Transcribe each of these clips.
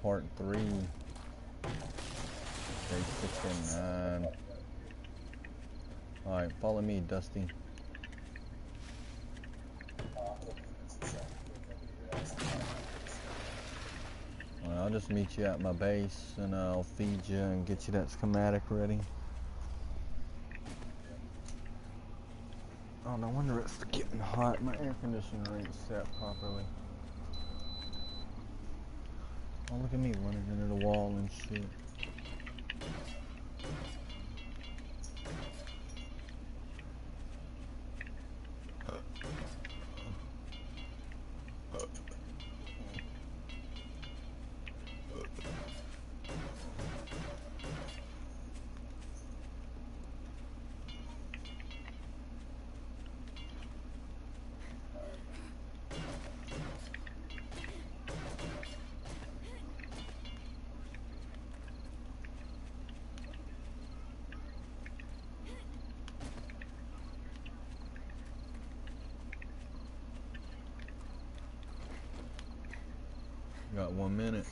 part 3. Day 69. Alright, follow me, Dusty. I'll just meet you at my base and I'll feed you and get you that schematic ready. Oh, no wonder it's getting hot. My air conditioner ain't set properly. Oh, look at me running into the wall and shit. Got 1 minute.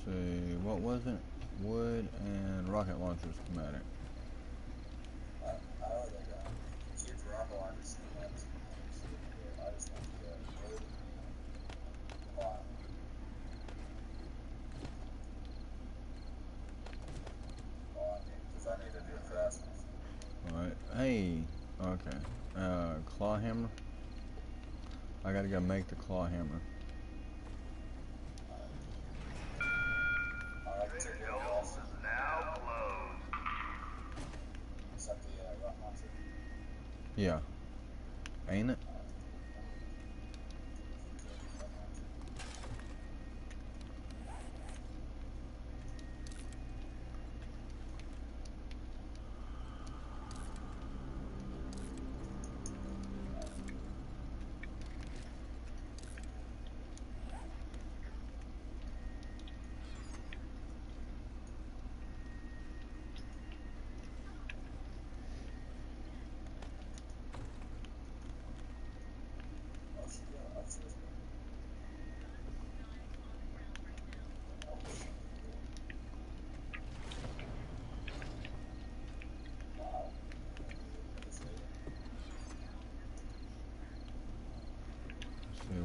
See, what was it? Wood and rocket launcher schematic. Alright, hey, okay. Claw hammer. I gotta go make the claw hammer. Yeah. Ain't it?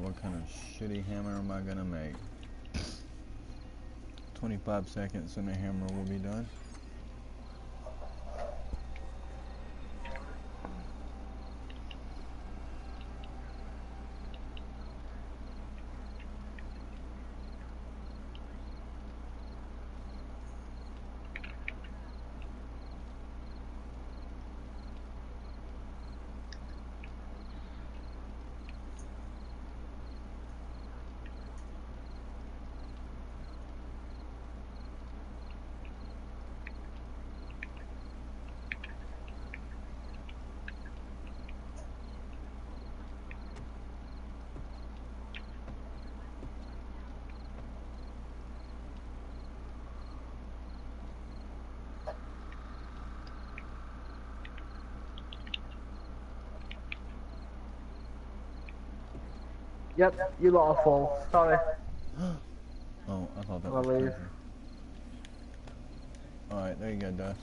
What kind of shitty hammer am I gonna make? 25 seconds and the hammer will be done. Yep, you lot are full. Sorry. Oh, I thought that I'll was leave. crazy. Alright, there you go, Dust.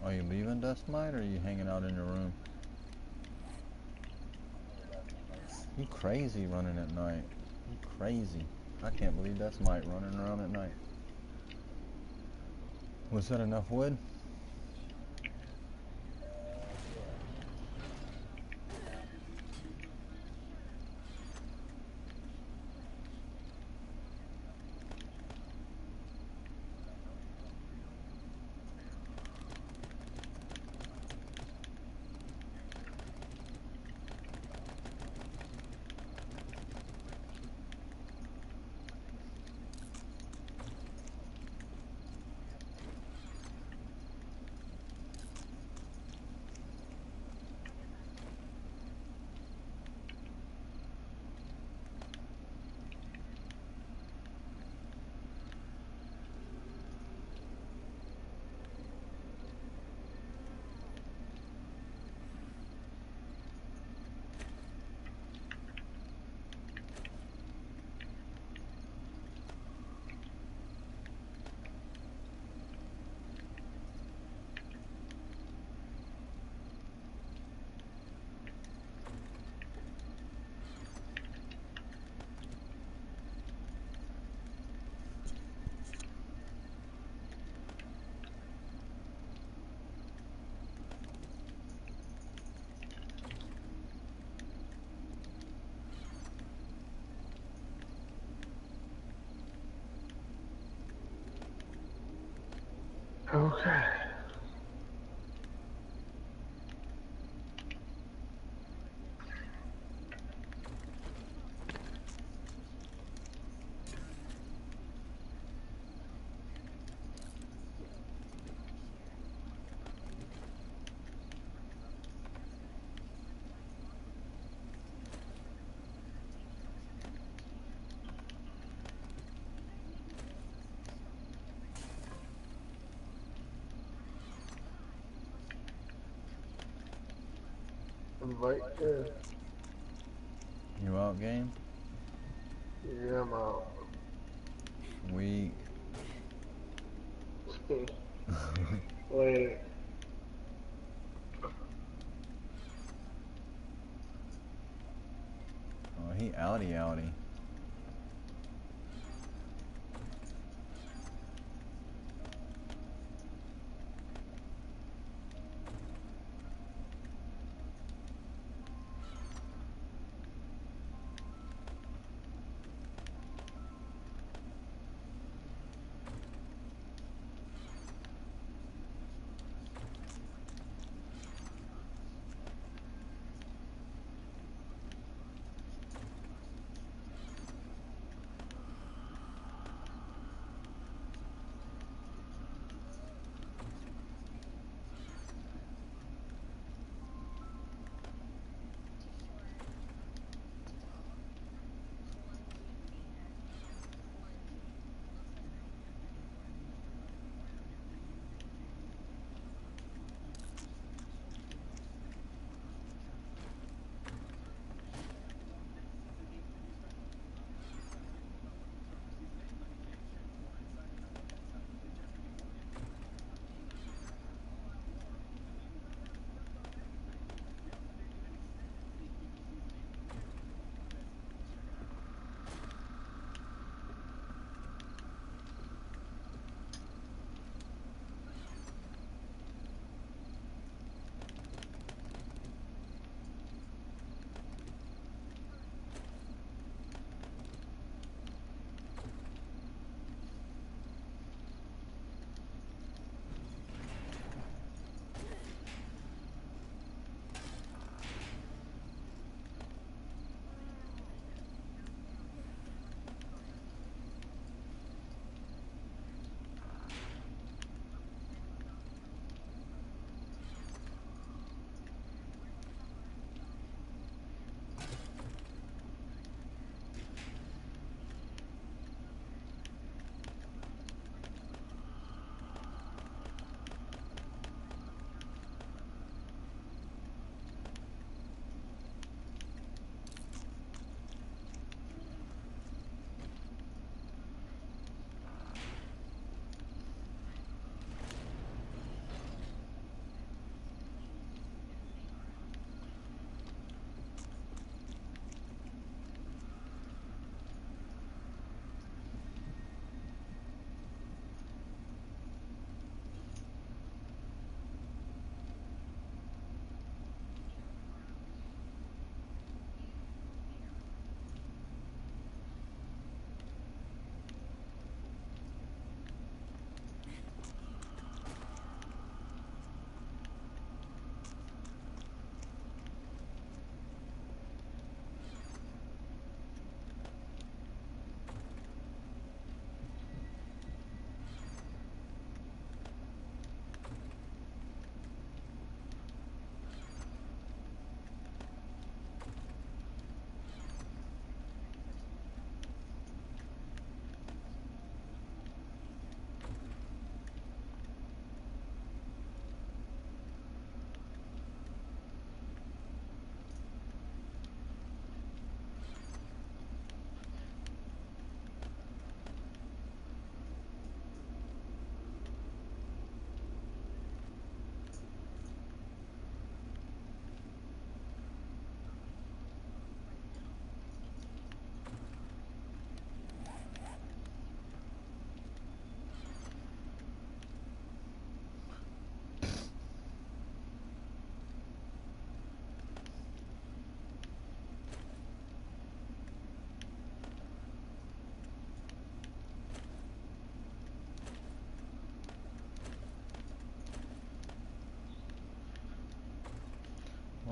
Are you leaving Dust Mite or are you hanging out in your room? You crazy running at night. You crazy. I can't believe Dust Mite running around at night. Was that enough wood? Okay. Invite in. You out game? Yeah, I'm out. Weak. Wait. Oh, he outie.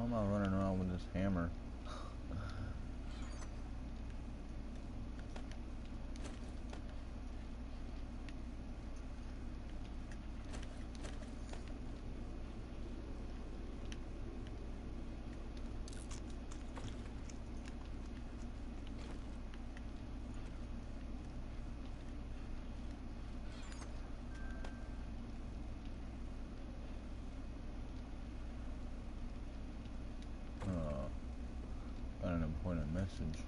Why am I running around with this hammer? Got an important message.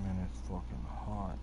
Man, it's fucking hot.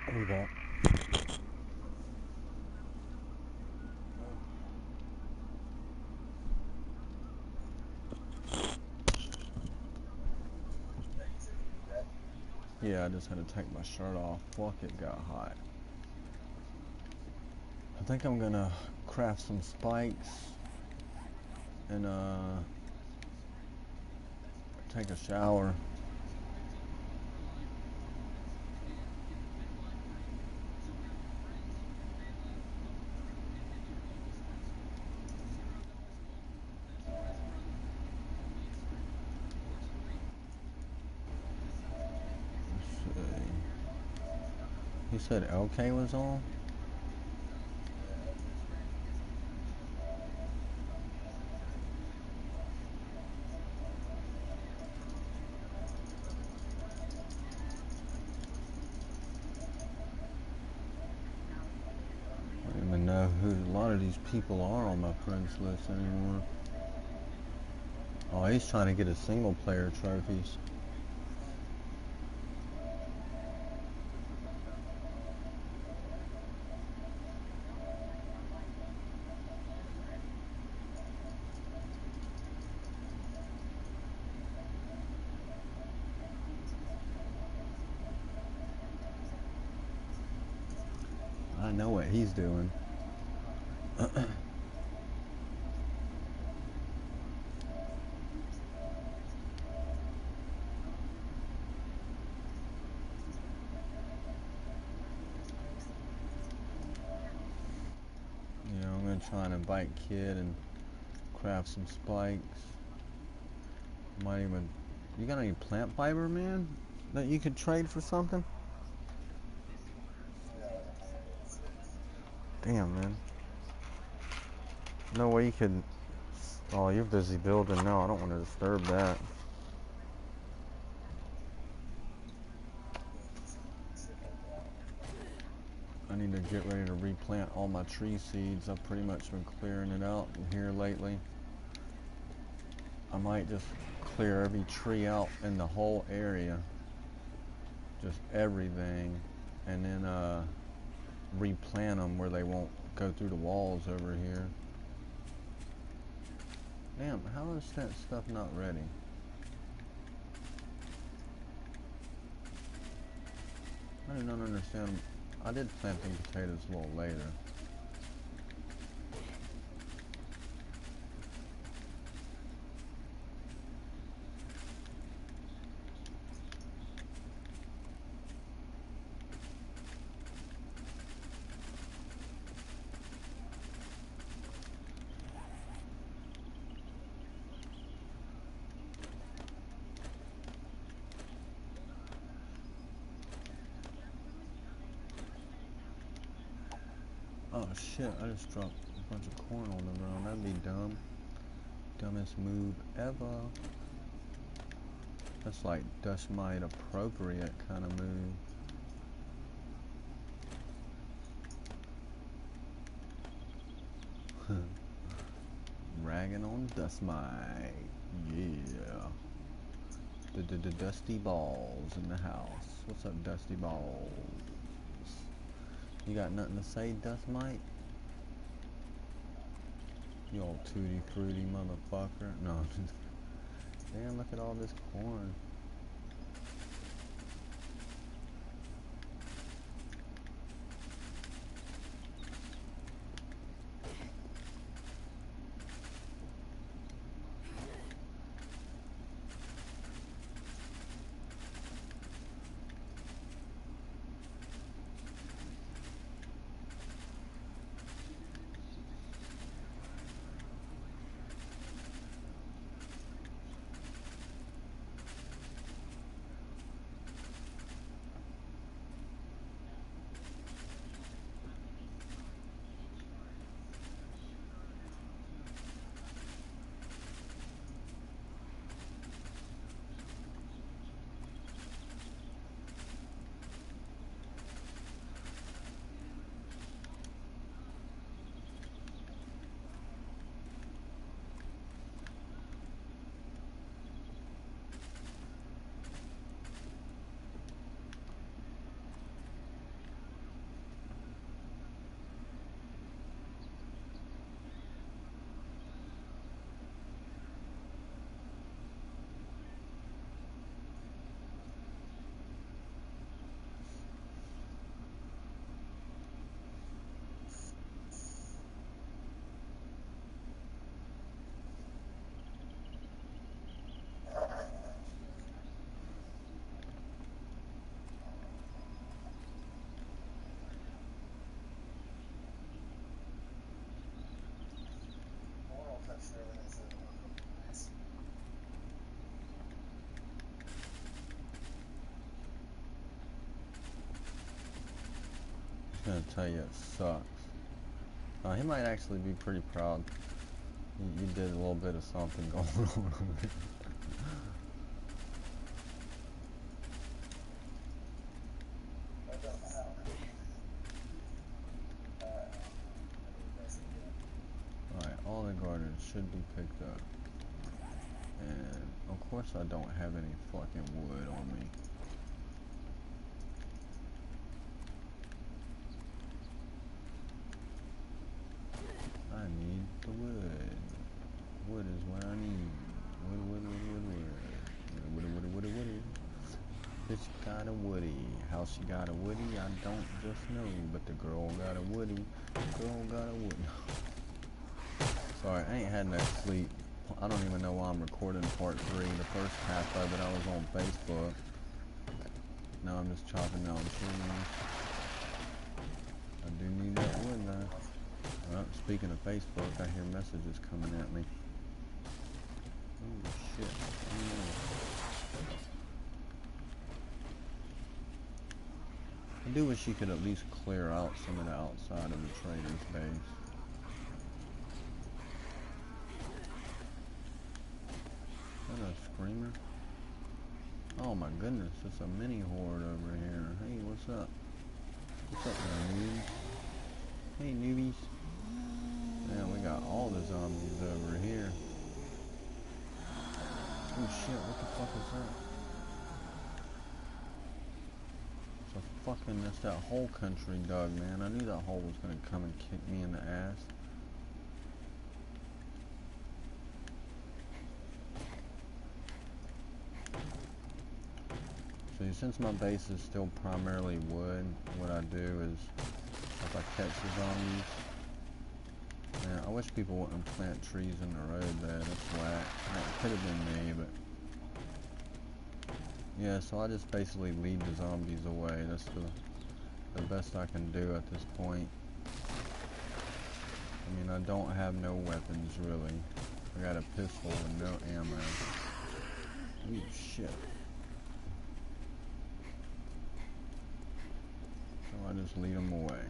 What do you got? Yeah, I just had to take my shirt off. Fuck, it got hot. I think I'm gonna craft some spikes and take a shower. Let's see. He said LK was on? I don't even know who a lot of these people are on my friends list anymore. Oh, he's trying to get his single player trophies. I know what he's doing. You know, I'm gonna try and invite Kid and craft some spikes. Might even. You got any plant fiber, man? That you could trade for something? Damn, man. No way you could. Oh, you're busy building. No, I don't want to disturb that. I need to get ready to replant all my tree seeds. I've pretty much been clearing it out here lately. I might just clear every tree out in the whole area. Just everything. And then replant them where they won't go through the walls over here. Damn, how is that stuff not ready? I do not understand. I did plant them potatoes a little later. Oh shit, I just dropped a bunch of corn on the ground. That'd be dumb. Dumbest move ever. That's like dust mite appropriate kind of move. Ragging on dust mite. Yeah. The dusty balls in the house. What's up, dusty balls? You got nothing to say, dust mite? You old tutti fruity motherfucker. No, just damn, look at all this corn. I'm gonna tell you it sucks. He might actually be pretty proud. You did a little bit of something going on. Alright, all the gardens should be picked up. And of course I don't have any fucking wood on me. I need the wood. Wood is what I need. Wood. Bitch got a woody. How she got a woody, I don't just know. But the girl got a woody. Girl got a woody. Sorry, I ain't had enough sleep. I don't even know why I'm recording part 3. The first half of it I was on Facebook. Now I'm just chopping down trees. I do need that wood though. Well, speaking of Facebook, I hear messages coming at me. Oh shit. I do wish you could at least clear out some of the outside of the trader's base. Is that a screamer? Oh my goodness, it's a mini horde over here. Hey, what's up? What's up, newbies? Hey, newbies. Man, we got all the zombies over here. Oh shit, what the fuck is that? It's a fucking, that's that whole country dog, man. I knew that hole was gonna come and kick me in the ass. See, since my base is still primarily wood, what I do is, if I catch the zombies, man, I wish people wouldn't plant trees in the road there, that's whack. It could have been me, but, yeah, so I just basically lead the zombies away. That's the best I can do at this point. I mean, I don't have no weapons, really. I got a pistol and no ammo. Ooh, shit. So I just lead them away.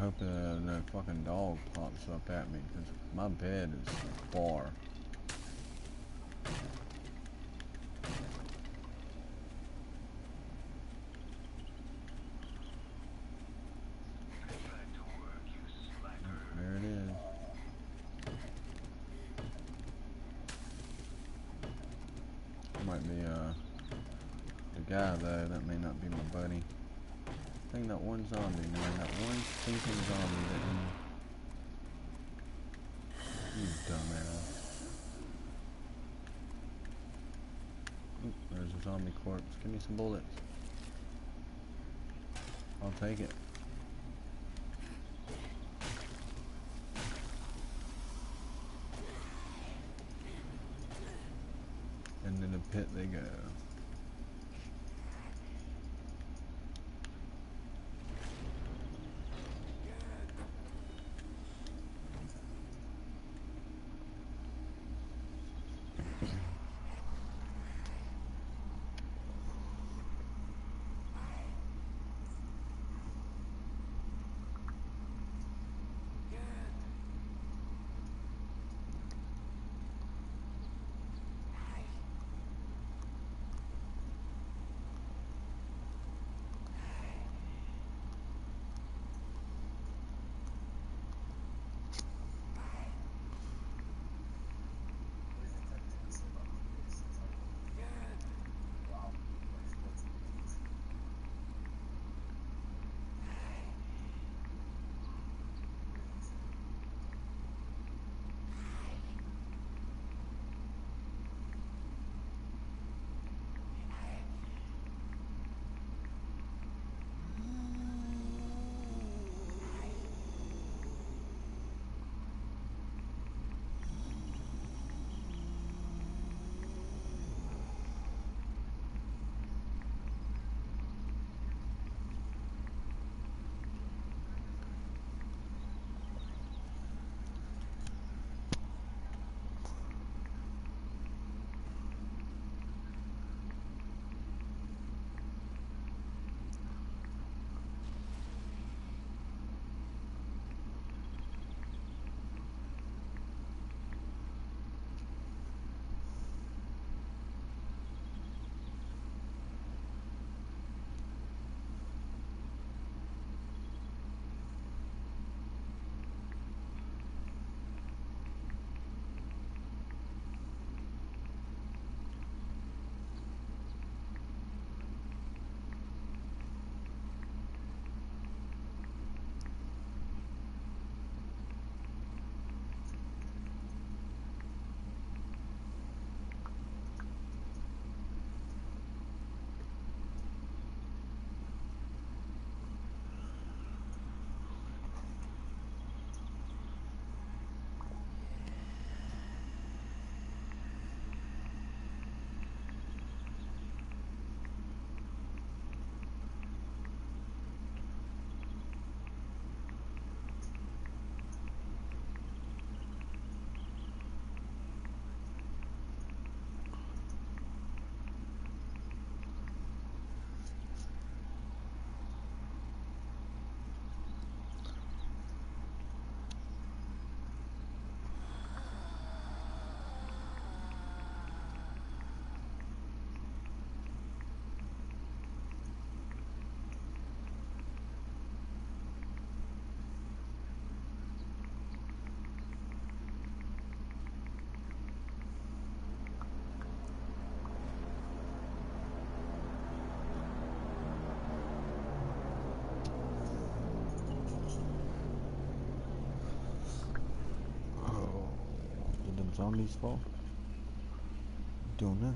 hope no fucking dog pops up at me, because my bed is far. There it is. Might be the guy though, that may not be my buddy. I think that one zombie, man, that one stinking zombie that you dumbass. Oop, there's a zombie corpse. Give me some bullets. I'll take it. And in the pit they go. Zombies fall? Don't know.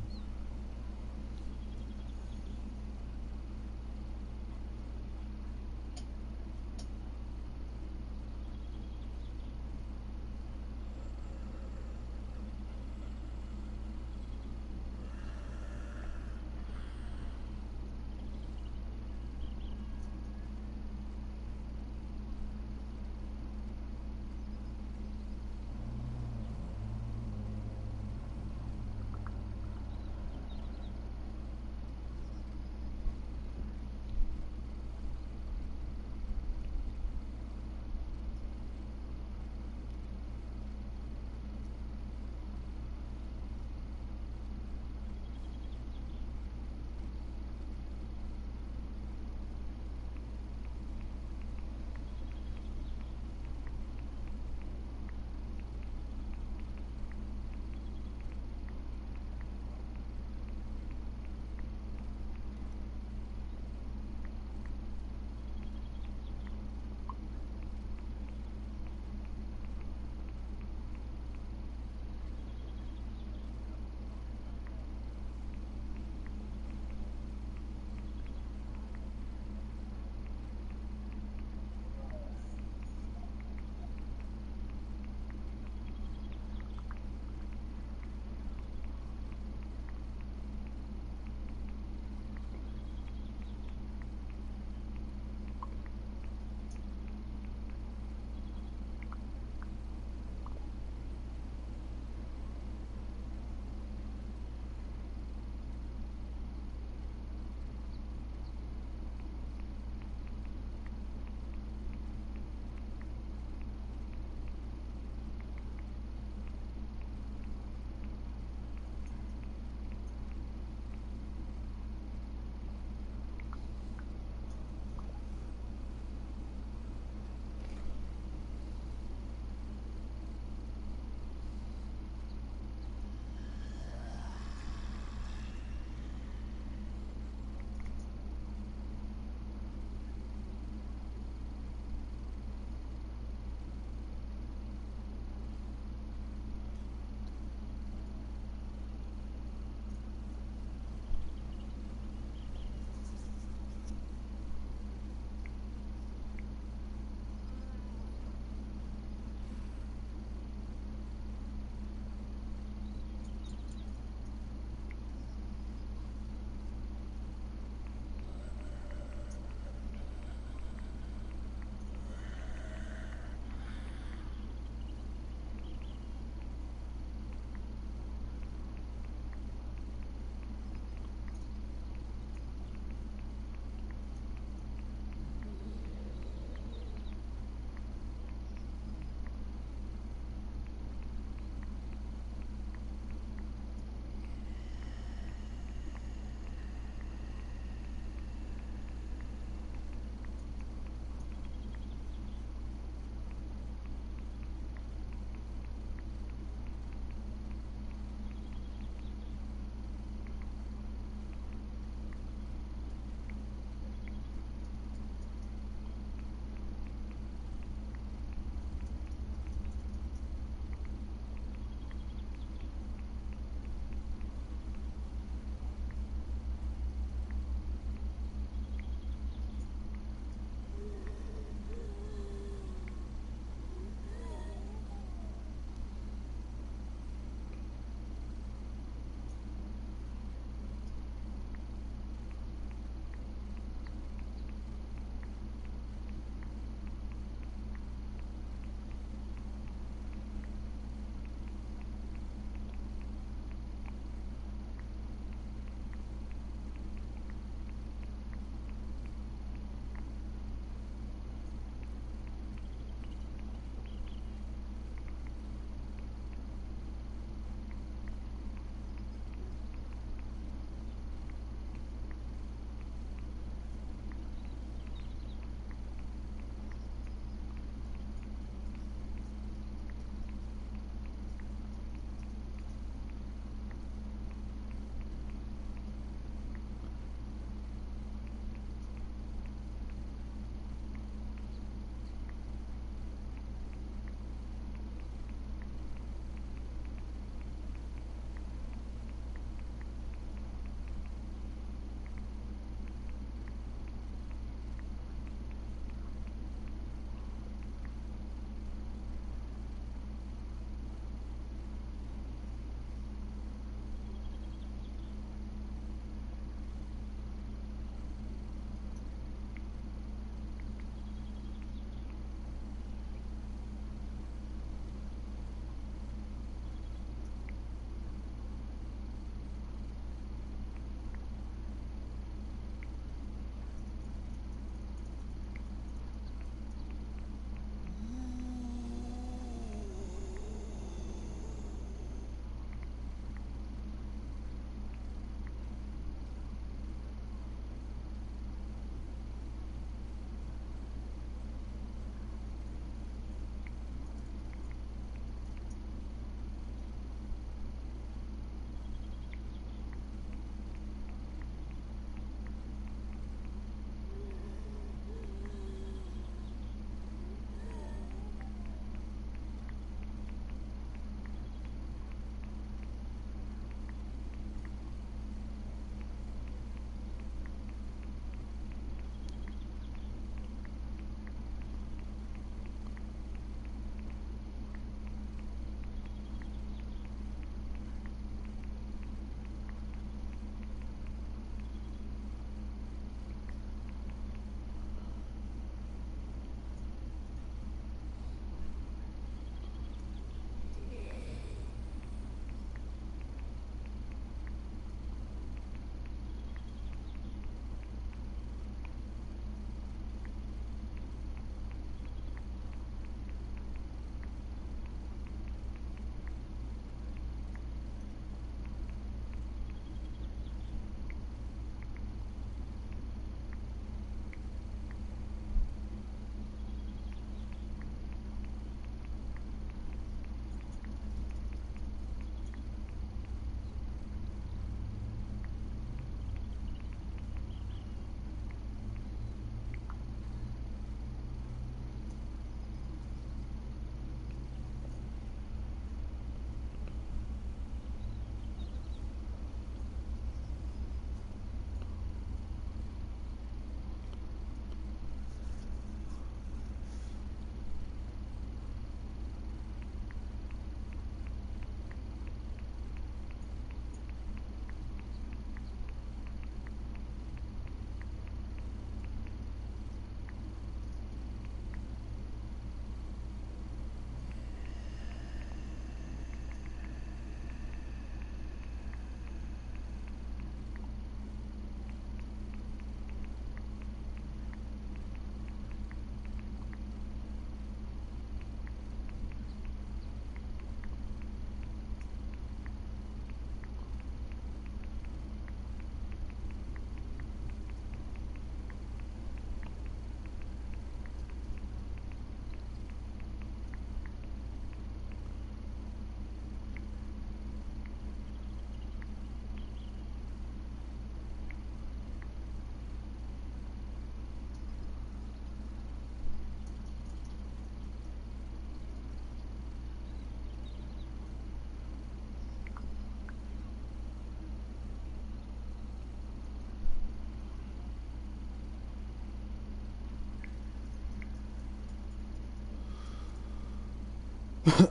Oh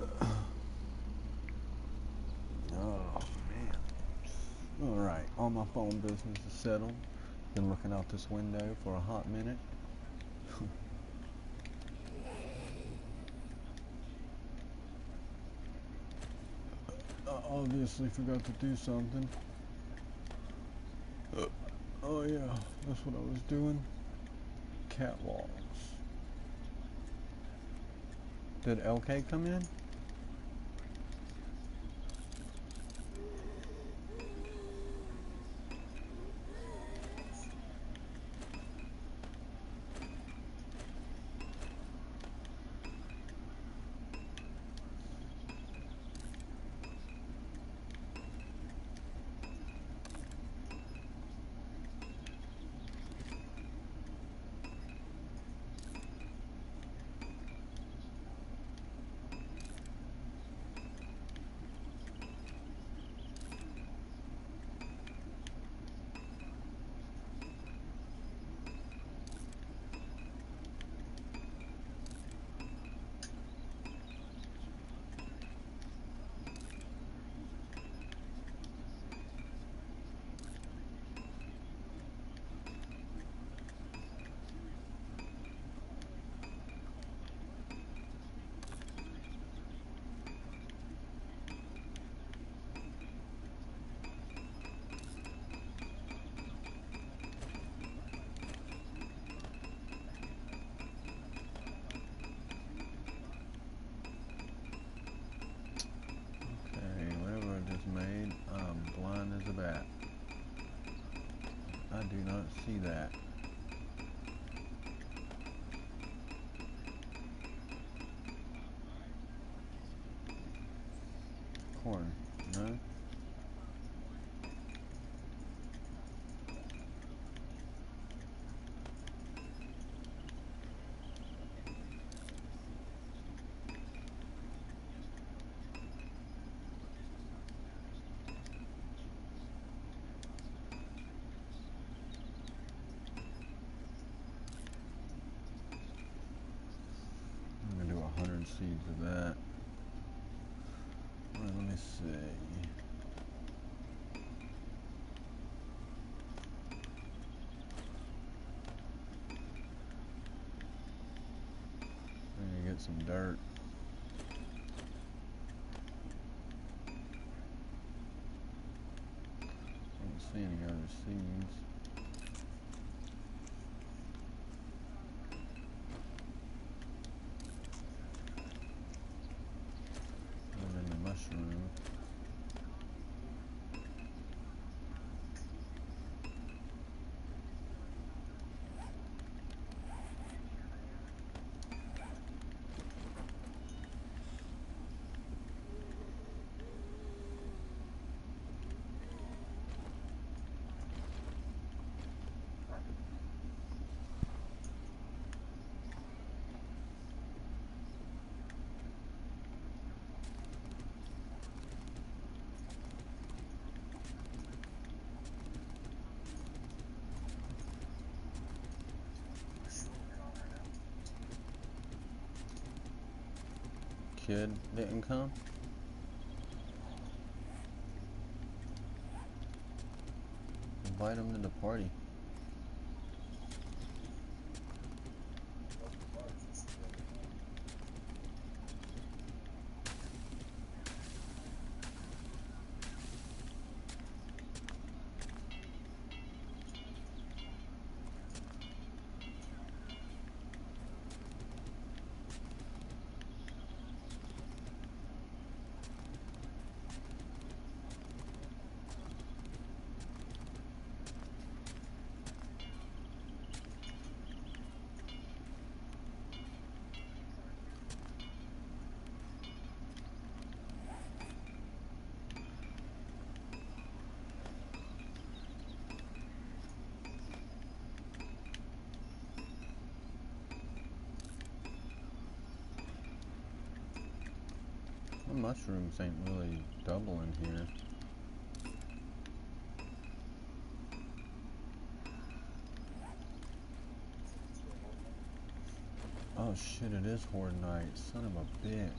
man. Alright, all my phone business is settled. Been looking out this window for a hot minute. I obviously forgot to do something. Oh yeah, that's what I was doing. Catwalks. Did LK come in? Blind as a bat. I do not see that. Corn, no? I'm gonna do 100 seeds of that. Alright, let me see. I'm gonna get some dirt. I don't see any other seeds. And then the mushroom. Kid didn't come? Invite him to the party. The mushrooms ain't really doubling here. Oh shit, it is Horde Night. Son of a bitch.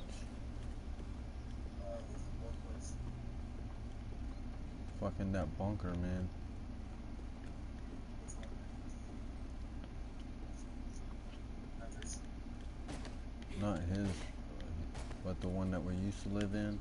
fucking that bunker, man. Not his, but the one that we used to live in.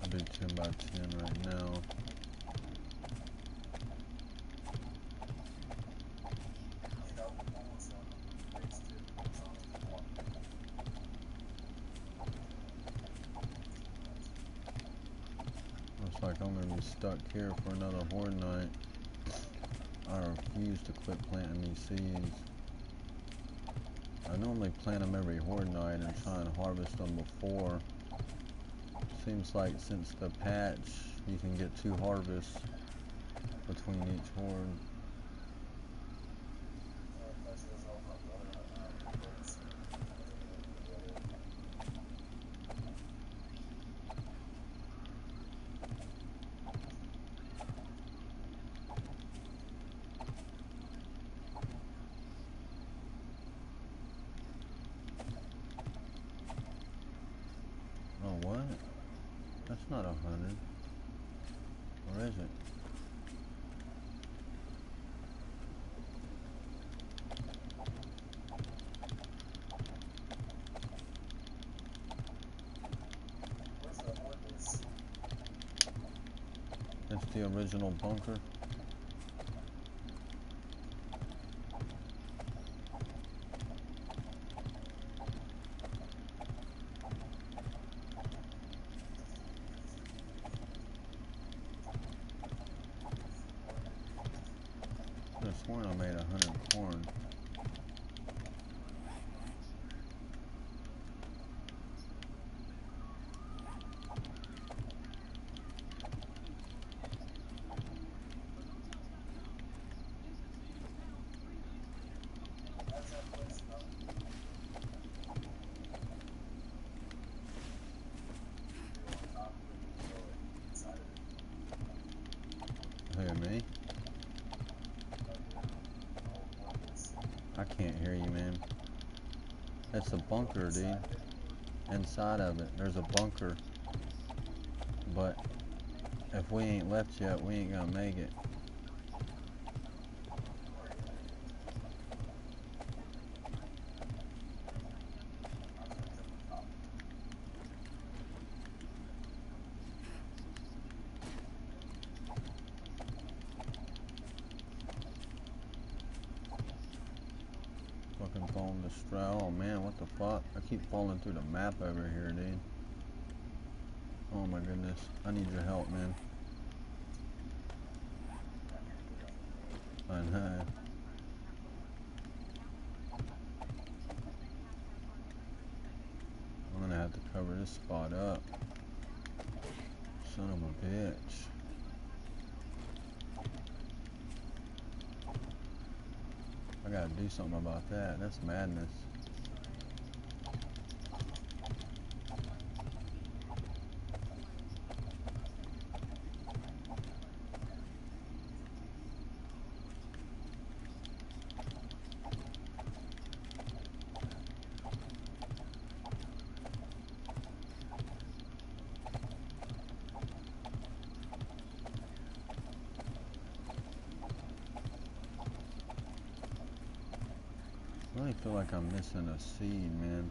I'll do 10 by 10 right now. Looks like I'm gonna be stuck here for another horde night. I refuse to quit planting these seeds. I normally plant them every horde night and try and harvest them before. Seems like since the patch, you can get 2 harvests between each horde. Oh, what? That's not 100. Or is it? It's the original bunker. I could have sworn I made 100 corn. Hear me? I can't hear you, man. It's a bunker, dude. Inside of it, there's a bunker. But if we ain't left yet, we ain't gonna make it. Fucking falling the straw. Oh man, what the fuck? I keep falling through the map over here, dude. Oh my goodness. I need your help, man. I know. I'm gonna have to cover this spot up. Son of a bitch. I gotta do something about that. That's madness. I really feel like I'm missing a seed, man.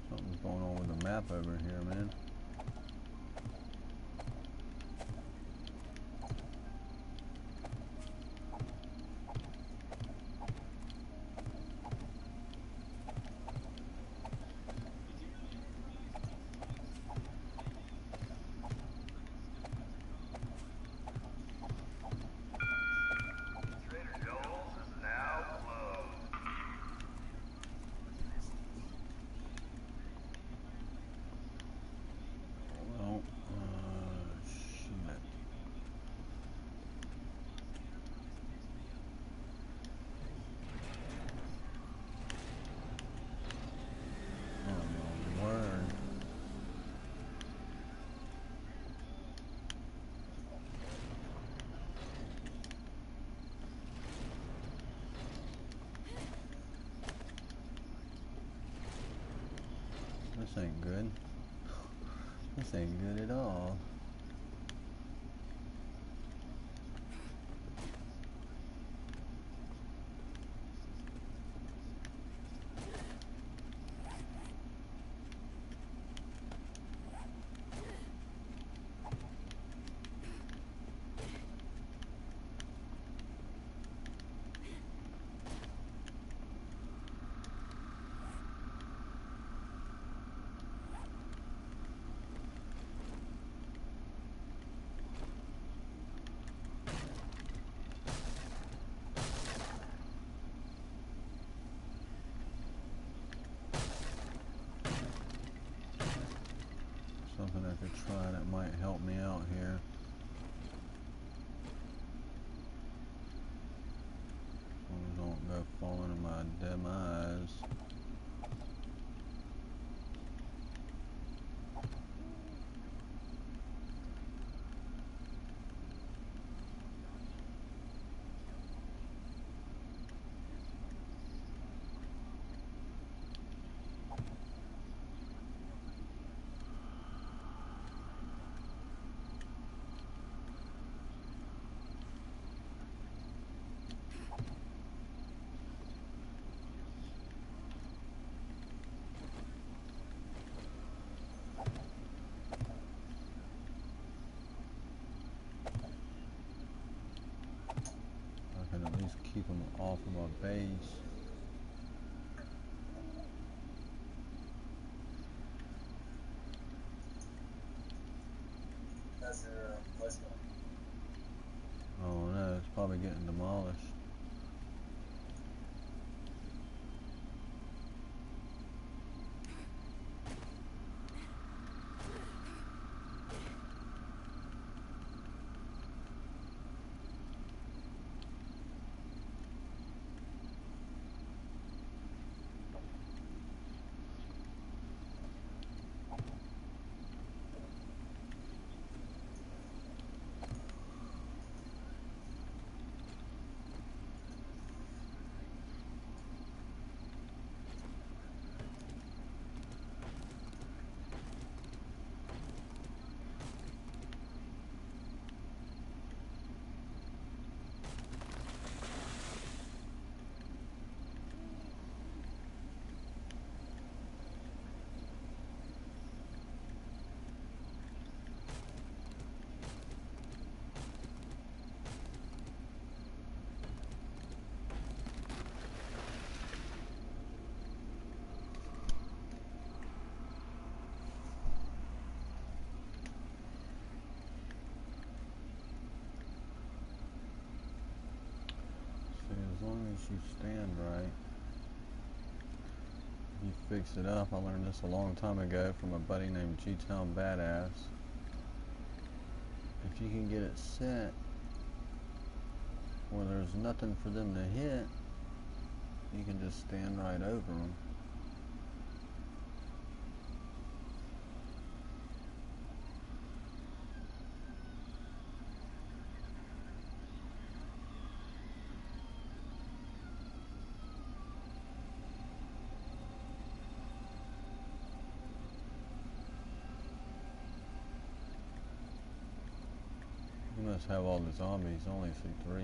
Something's going on with the map over here, man. Well, shit. Oh my word. This ain't good. This ain't good at all. Something I could try that might help me out here. Don't go fall into my demise. I can at least keep them off of my base. Oh no, it's probably getting demolished. As long as you stand right, you fix it up. I learned this a long time ago from a buddy named G-Town Badass. If you can get it set where there's nothing for them to hit, you can just stand right over them. must have all the zombies. I only see 3.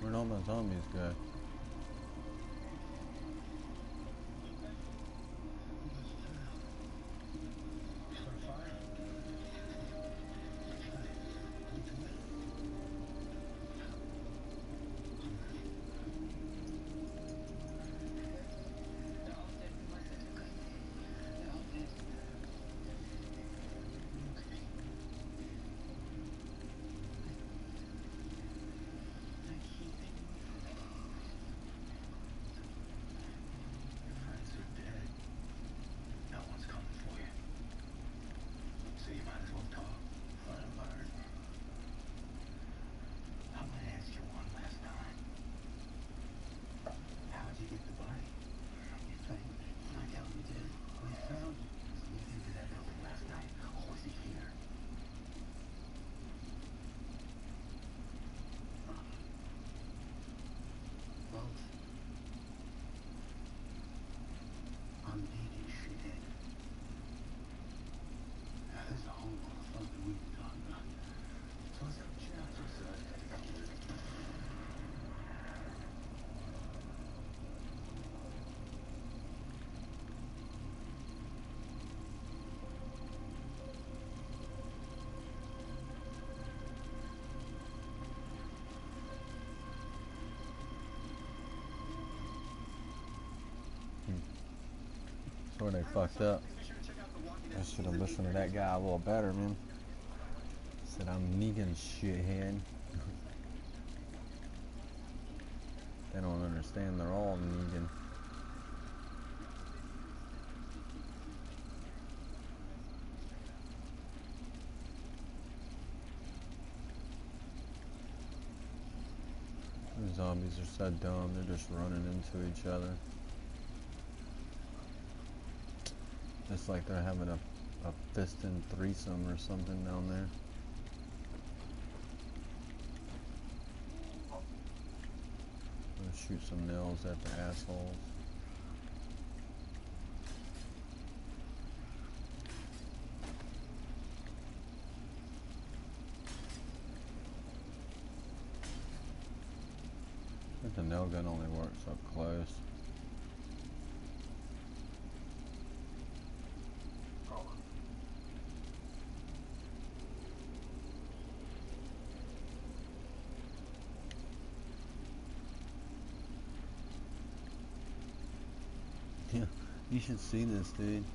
Where'd all my zombies go? where they fucked up. I should have listened to that guy a little better, man. Said I'm Negan shithead. They don't understand, they're all Negan. The zombies are so dumb, they're just running into each other. Just like they're having a fisting threesome or something down there. I'm gonna shoot some nails at the assholes. I think the nail gun only works up close. Yeah, you should see this, dude.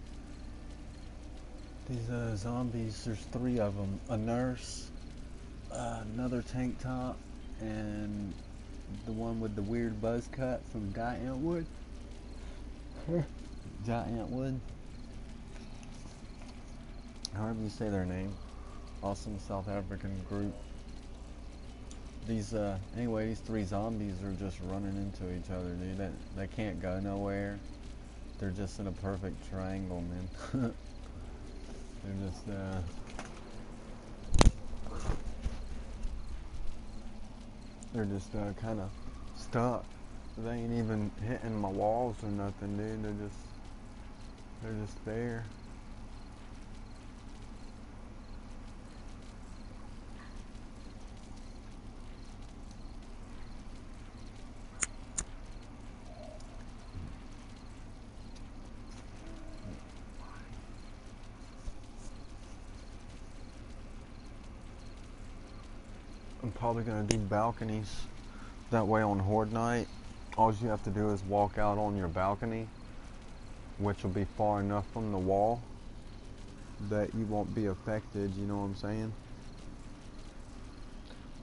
These zombies, there's 3 of them. A nurse, another tank top, and the one with the weird buzz cut from Giant Wood. Giant Wood. However you say their name. Awesome South African group. Anyway, these 3 zombies are just running into each other, dude. They can't go nowhere. They're just in a perfect triangle, man. They're just, kind of stuck. They ain't even hitting my walls or nothing, dude. They're just there. I'm probably gonna do balconies. That way on Horde night, all you have to do is walk out on your balcony, which will be far enough from the wall that you won't be affected, you know what I'm saying?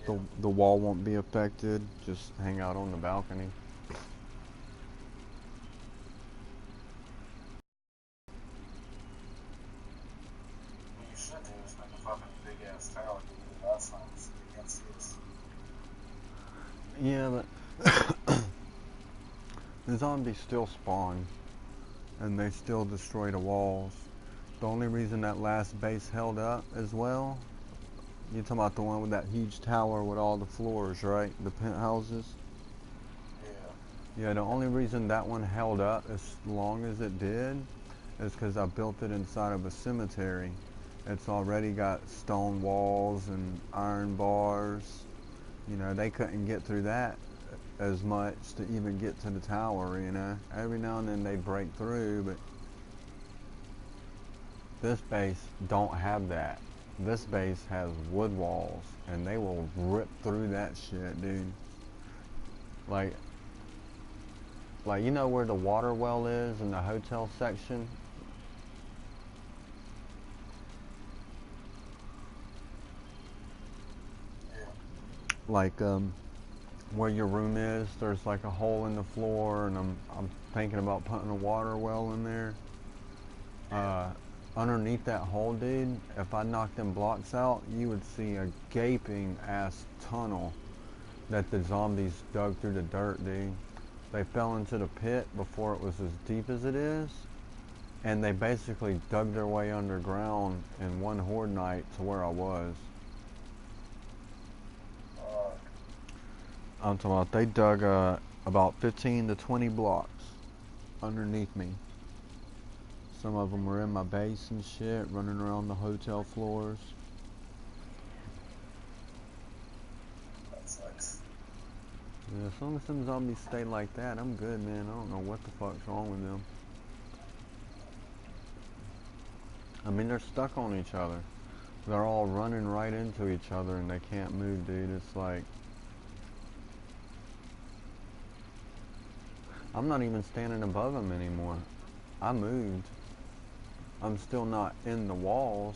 Yeah. The wall won't be affected, just hang out on the balcony. What you should do is make a fucking big ass tower to do the last time so you can't see us. Yeah, but the zombies still spawn, and they still destroy the walls. The only reason that last base held up as well, you're talking about the one with that huge tower with all the floors, right? The penthouses? Yeah. Yeah, the only reason that one held up as long as it did is because I built it inside of a cemetery. It's already got stone walls and iron bars. You know, they couldn't get through that as much to even get to the tower, you know. Every now and then they break through, but this base don't have that. This base has wood walls, and they will rip through that shit, dude. Like you know where the water well is in the hotel section? Yeah. Like where your room is, there's like a hole in the floor, and I'm thinking about putting a water well in there. Underneath that hole, dude, if I knocked them blocks out, you would see a gaping ass tunnel that the zombies dug through the dirt, dude. They fell into the pit before it was as deep as it is, and they basically dug their way underground in one horde night to where I was. I'm talking about they dug about 15 to 20 blocks underneath me. Some of them were in my base and shit, running around the hotel floors. That sucks. Yeah, as long as some zombies stay like that, I'm good, man. I don't know what the fuck's wrong with them. I mean, they're stuck on each other. They're all running right into each other and they can't move, dude. It's like... I'm not even standing above them anymore. I moved. I'm still not in the walls.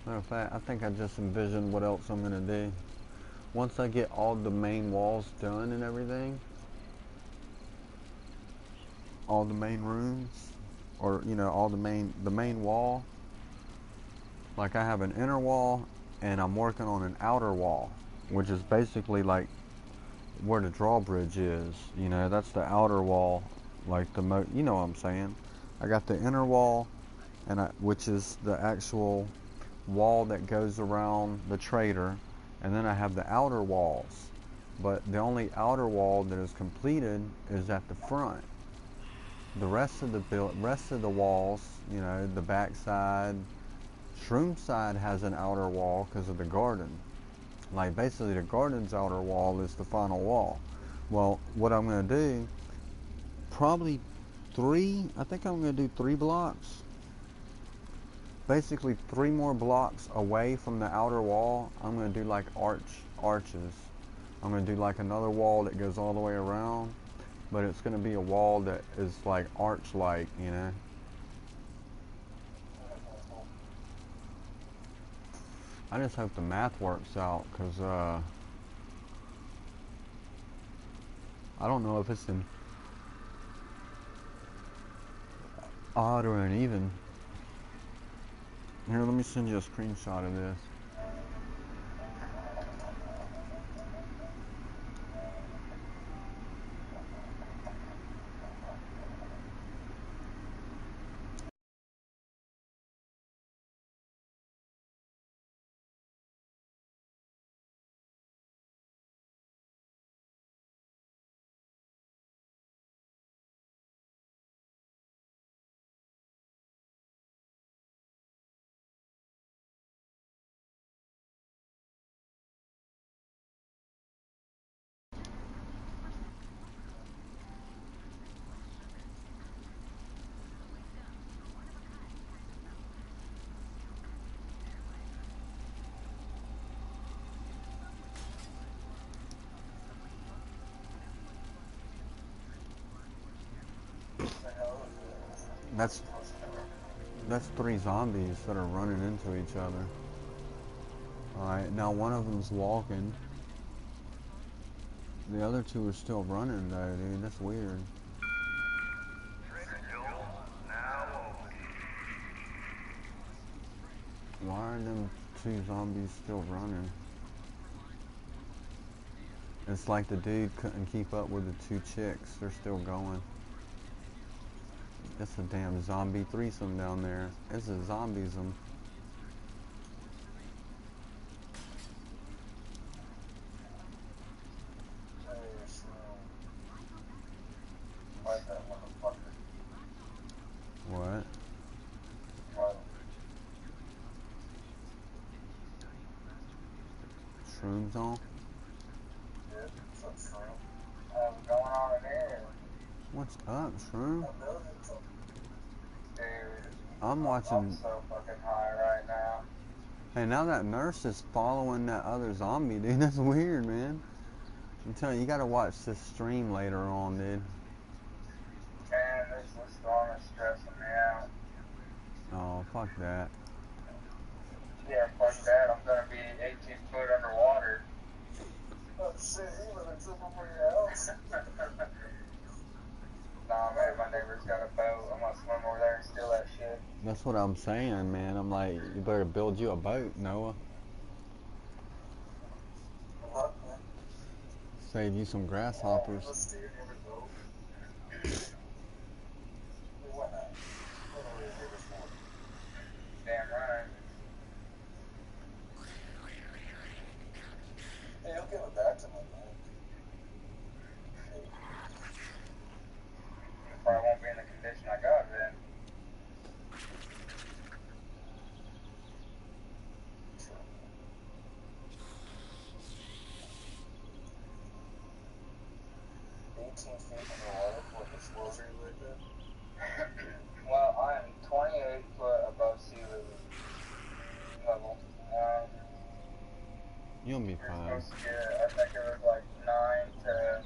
Matter of fact, I think I just envisioned what else I'm gonna do. Once I get all the main walls done and everything, all the main rooms, or you know, all the main wall. Like I have an inner wall, and I'm working on an outer wall, which is basically like where the drawbridge is. You know, that's the outer wall, like you know what I'm saying. I got the inner wall, which is the actual wall that goes around the trader, and then I have the outer walls. But the only outer wall that is completed is at the front. The rest of the walls, you know, the back side, Shroom side has an outer wall because of the garden. Like basically the garden's outer wall is the final wall. Well, what I'm going to do, probably I think I'm going to do 3 blocks. Basically 3 more blocks away from the outer wall, I'm going to do like arches. I'm going to do like another wall that goes all the way around, but it's going to be a wall that is like arch-like, you know. I just hope the math works out, because I don't know if it's an odd or an even. Here, let me send you a screenshot of this. That's 3 zombies that are running into each other. Alright, now one of them's walking. The other 2 are still running though, dude. That's weird. Why are them 2 zombies still running? It's like the dude couldn't keep up with the 2 chicks. They're still going. It's a damn zombie threesome down there. It's a zombiesome. What? Shrooms on? What's up, Shroom? I'm watching. I'm so fucking high right now. Hey, now that nurse is following that other zombie, dude. That's weird, man. I'm telling you, you gotta watch this stream later on, dude. Man, this storm is stressing me out. Oh, fuck that. Yeah, fuck that. I'm gonna be 18 foot underwater. Oh shit, you live in super for your house? Nah, man, my neighbor's got a boat. I'm gonna swim over there and steal that shit. That's what I'm saying, man. I'm like, you better build you a boat, Noah. Save you some grasshoppers. Damn right. Hey, he'll give it back to me, man. Probably won't be in the condition I got it in. Well, I am 28 foot above sea level. You'll be You're fine. supposed to get, I think it was like 9 to.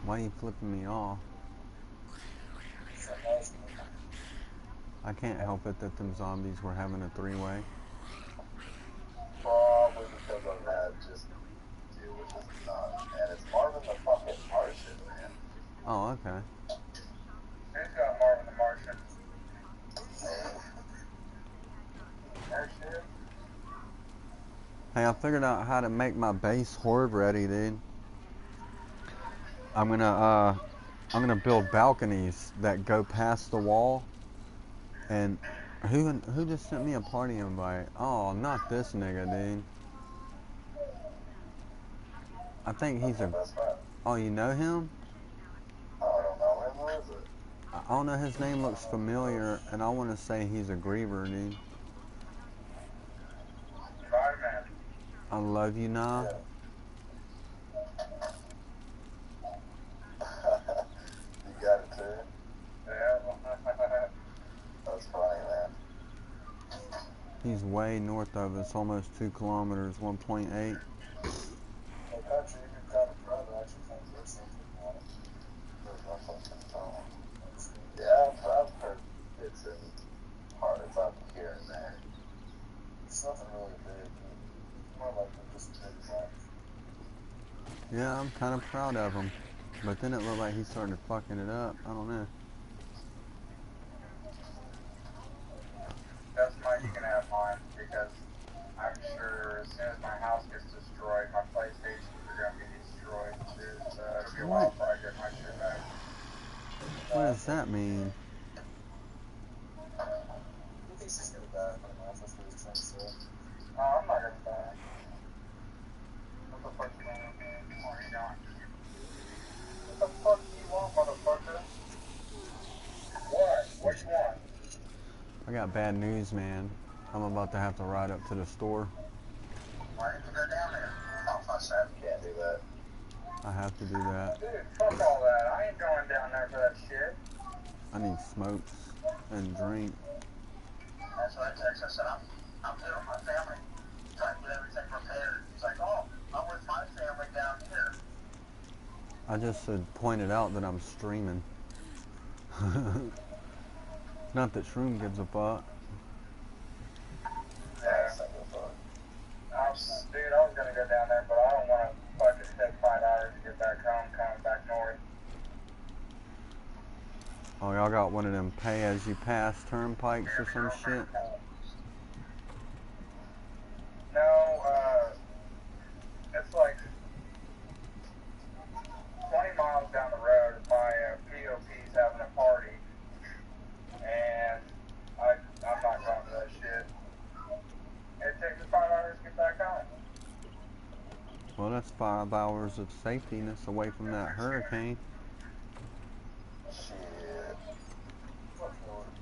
Why you flipping me off? I can't help it that them zombies were having a three-way. Probably because of that, just dude, which is nuts. And it's Marvin the fucking Martian, man. Oh, okay. Who's got Marvin the Martian? Martian? Hey, I figured out how to make my base horde ready, dude. I'm gonna build balconies that go past the wall. And who just sent me a party invite? Oh, not this nigga, dude. I think he's a. Oh, you know him? I don't know him, who is it? I don't know. His name looks familiar, and I want to say he's a griever, dude. Spider-Man. I love you, nah. Yeah. You got it too? Yeah. That's funny, man. He's way north of us, almost 2 kilometers, 1.8. Well, country, you can kind of try to actually think there's something on it. There's no fucking phone. Yeah, I've heard it's in parts up here and there. It's nothing really big. More like just big ones. Yeah, I'm kind of proud of him. But then it looked like he started fucking it up. I don't know. That's mine, you can have mine, because I'm sure as soon as my house gets destroyed, my PlayStations are going to be destroyed too, so it'll be a while before I get my shit back. What does that mean? He thinks he's going to die pretty much, that's what he's trying to say. I'm not going to die. What the fuck you want? What are you doing? What the fuck do you want, motherfucker? What? Which one? I got bad news, man. I'm about to have to ride up to the store. Why didn't you go down there? Oh, fuck that. You can't do that. I have to do that. Dude, fuck all that. I ain't going down there for that shit. I need smokes and drink. That's what I texted. I said, I'm here with my family. Trying to get everything prepared. He's like, oh, I'm with my family down here. I just pointed out that I'm streaming. Not that Shroom gives a fuck. Yeah. Dude, I was gonna go down there, but I don't want to fucking take 5 hours to get back home, coming back north. Oh, y'all got one of them pay-as-you-pass turnpikes or some shit? No, it's like 20 miles down the road. My POP's having a party, and I'm not going to that shit. It takes me 5 hours to get back home. Well, that's 5 hours of safetiness away from that hurricane. Shit.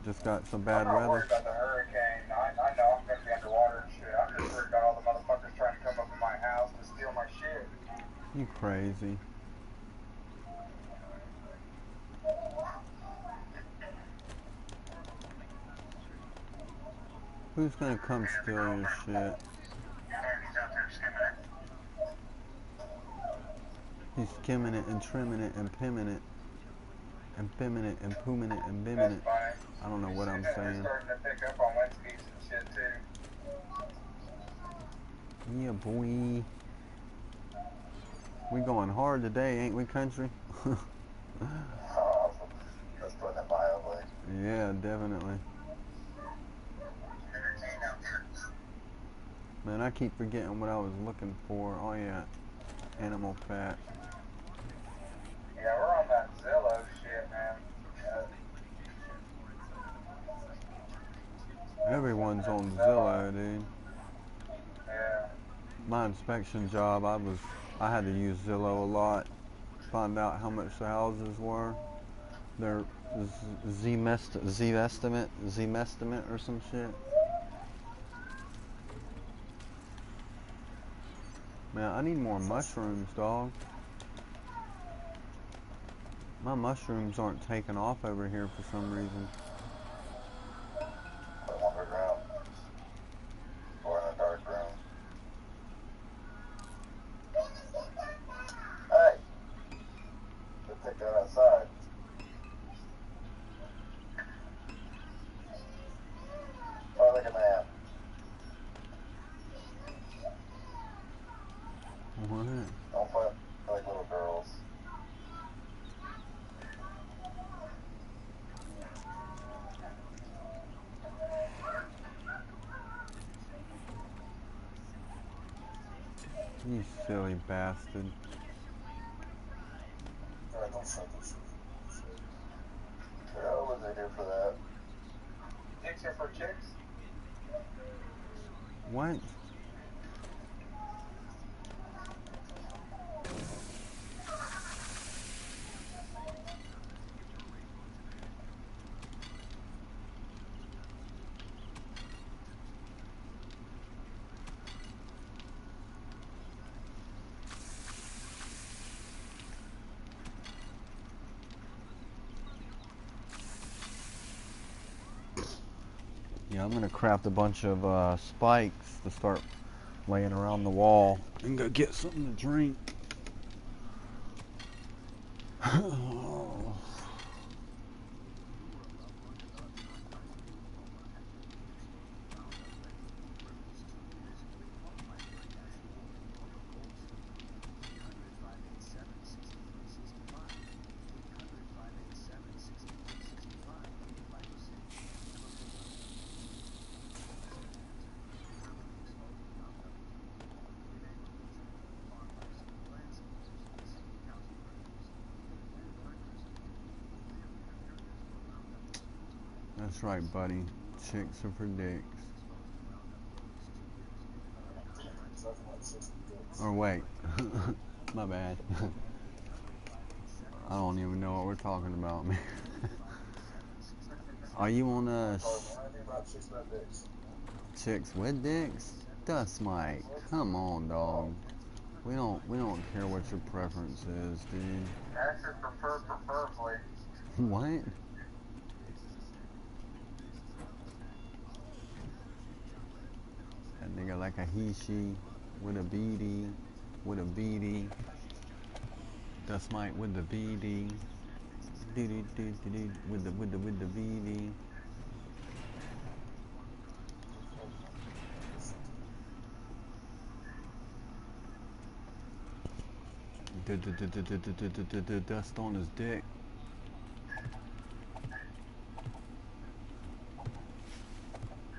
Just got some bad I'm not weather. worried about the hurricane. I know I'm going to be underwater and shit. I'm just worried about all the motherfuckers trying to come up in my house and steal my shit. You crazy. Who's gonna come steal your shit? He's skimming it and trimming it and pimming it and bimming it and pooming it and bimming it. I don't know what I'm saying. Starting to pick up on Wednesdays and shit too. Yeah, boy. We going hard today, ain't we, country? That's putting it mildly. Yeah, definitely. Man, I keep forgetting what I was looking for. Oh yeah, animal fat. Yeah, we're on that Zillow shit, man. Everyone's on Zillow, dude. Yeah. My inspection job, I had to use Zillow a lot. Find out how much the houses were. Their Z-estimate or some shit. Man, I need more mushrooms, dog. My mushrooms aren't taking off over here for some reason. Put them underground. Or in a dark room. Hey! Go take that outside. Oh, look at that. What? Don't play like little girls. You silly bastard. Alright, don't shut this. Yeah, what would they do for that? Chicks are for chicks? What? Yeah, I'm gonna craft a bunch of spikes to start laying around the wall and go get something to drink. That's right, buddy. Chicks are for dicks. Or wait. My bad. I don't even know what we're talking about, man. Are you on chicks with dicks? Dust Mike. Come on, dog. We don't care what your preference is, dude. I should preferably. What? That nigga like a he, she, with a BD, with a BD. Dust Mike with the BD. With the BD. Dust on his dick.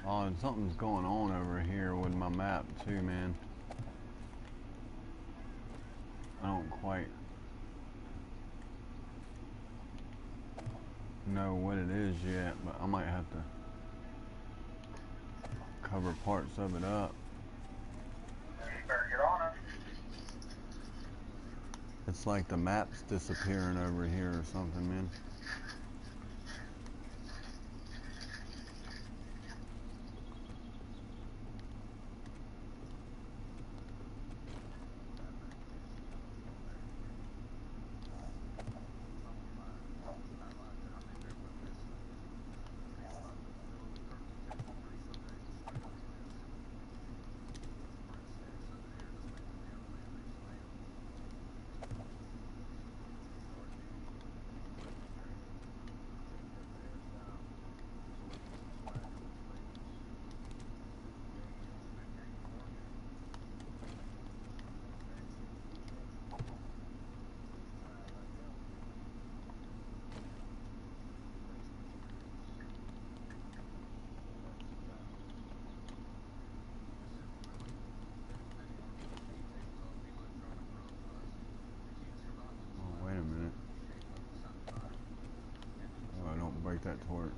Oh, and something's going on over here with my map too, man. I don't quite know what it is yet, but I might have to cover parts of it up. You better get on it. It's like the map's disappearing over here or something, man. that torch.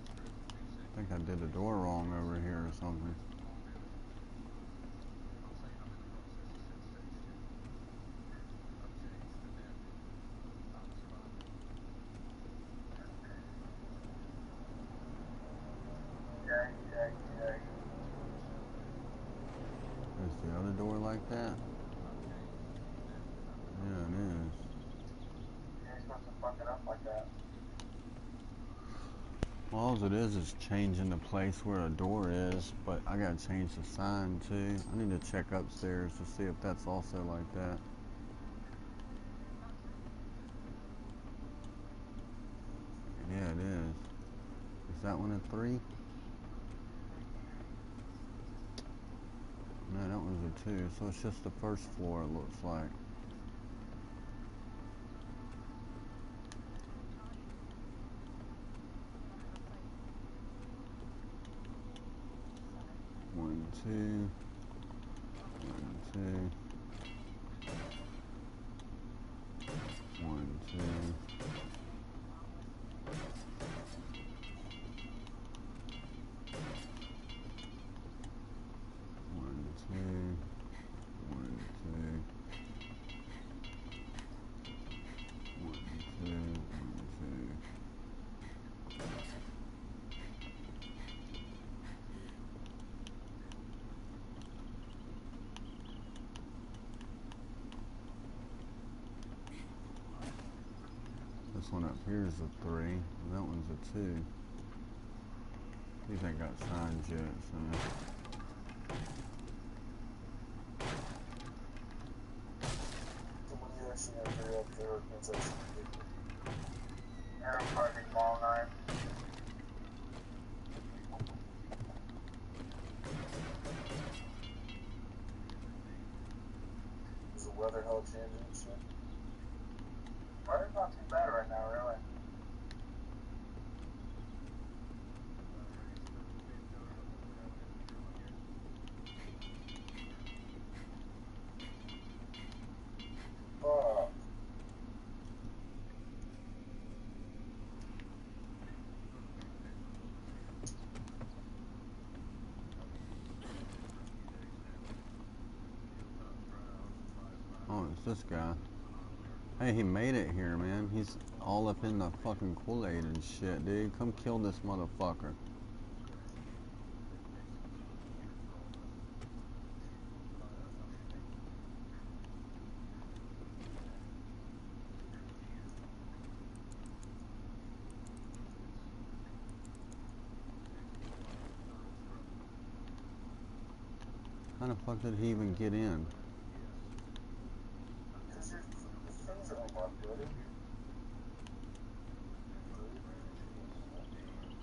I think I did the door wrong over here or something. Is the other door like that? Yeah, it is. Yeah, you're supposed to fuck it up like that. Well, all it is changing the place where a door is, but I gotta change the sign too. I need to check upstairs to see if that's also like that. Yeah, it is. Is that one a 3? No, that one's a 2, so it's just the first floor, it looks like. One, two. 1, 2. 1, 2. 1, 2. 1, 2. 1, 2. 1, 2. This one up here is a 3, and that one's a 2. These ain't got signs yet, so. So when you actually enter up there, it's actually I'm parking mall 9. Is the weather hell changing and shit? Weather's not too bad right now, really. Fuck. Oh, it's this guy. Hey, he made it here, man. He's all up in the fucking Kool-Aid and shit, dude. Come kill this motherfucker. How the fuck did he even get in? Because your things are unlocked, buddy.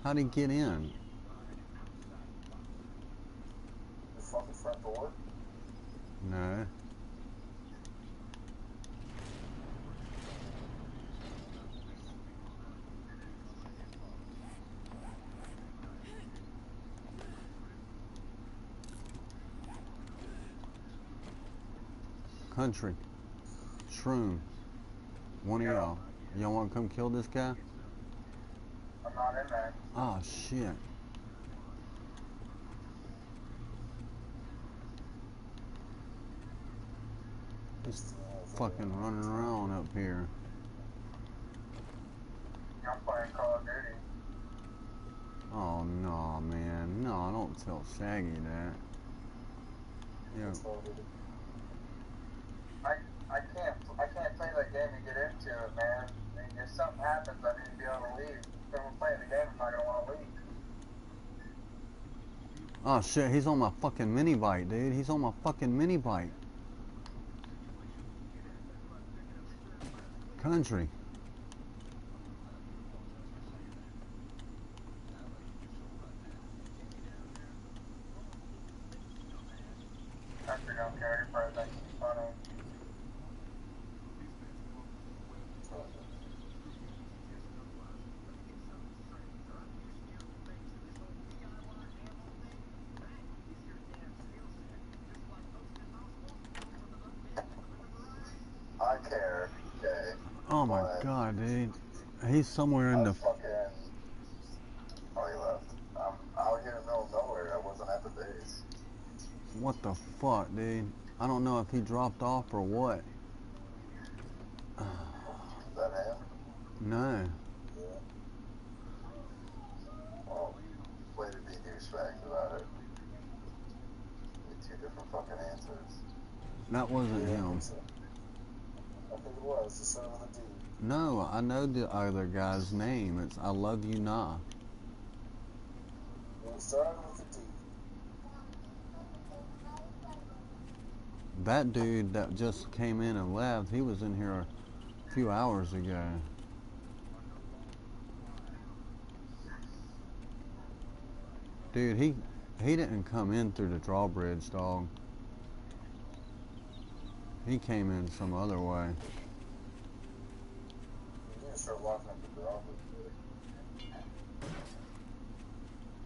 How'd he get in? The fucking front door? No. Country. Shroom. One of y'all. Y'all want to come kill this guy? I'm not in there. Oh, shit. He's fucking running around up here. I'm playing Call of Duty. Oh, no, man. No, don't tell Shaggy that. Yeah. I can't play that game and get into it, man. I mean, if something happens, I need to be able to leave. If I'm playing the game, I'm not gonna want to leave. Oh, shit. He's on my fucking mini bike, dude. He's on my fucking mini bike. Country. Country don't care. He probably thinks it's funny. I care, okay. Oh my god, dude. He's somewhere in the... fucking... Oh, he left. I'm out here in the middle of nowhere. I wasn't at the base. What the fuck, dude? I don't know if he dropped off or what. Is that him? No. Yeah. Well, way to be douchebags about it. Two different fucking answers. That wasn't him. I think it was. Just started with a D. No, I know the other guy's name. It's I Love You Nah. It started with a D. That dude that just came in and left, he was in here a few hours ago. Dude, he didn't come in through the drawbridge, dog. He came in some other way. You need to start walking up the drawbridge.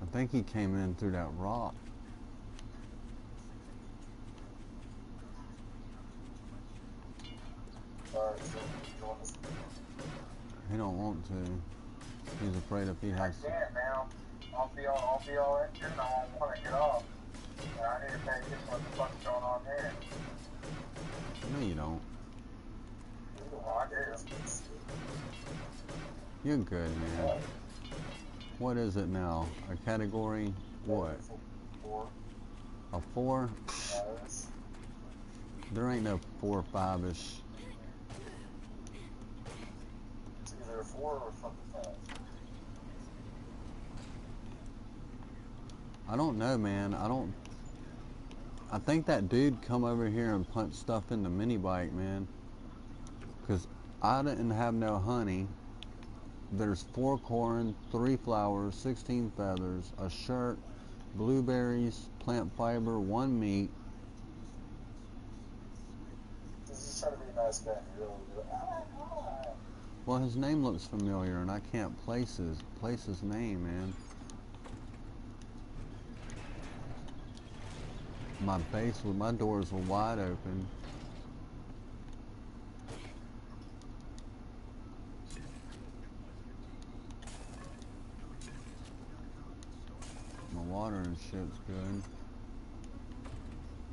I think he came in through that rock. Alright, so you want to... He don't want to. He's afraid if he has... I can't, man. I'll be all injured and I won't want to get off. I need to pay attention to what the fuck's going on here. No, you don't. Well, I do. You're good, man. What is it now? A category? What? 4. A 4? Matters. There ain't no 4 or 5-ish. It's either a 4 or a fucking 5. I don't know, man. I think that dude come over here and punched stuff in the mini bike, man. Cause I didn't have no honey. There's 4 corn, 3 flowers, 16 feathers, a shirt, blueberries, plant fiber, 1 meat. He's just trying to be a nice guy. Really. Well, his name looks familiar, and I can't place his name, man. My doors were wide open. My water and shit's good.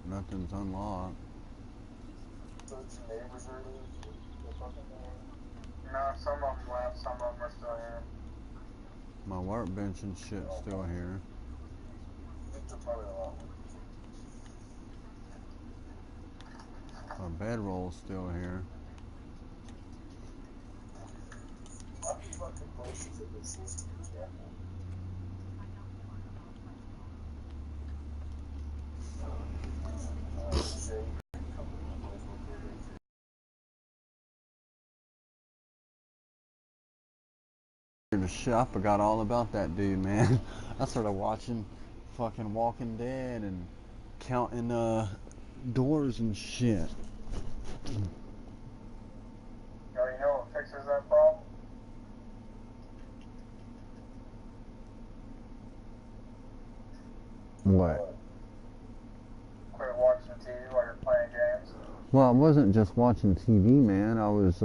Nothing's unlocked. So it's your neighbors are no, some of them left, some of them are still here. My workbench and shit's still here. I think they're probably a lot more. My bedroll's still here. How many fucking places in this system is right now? The shit, I forgot all about that dude, man. I started watching fucking Walking Dead and counting doors and shit. You already know what fixes that problem? What? Quit watching TV while you're playing games. Well, I wasn't just watching TV, man. I was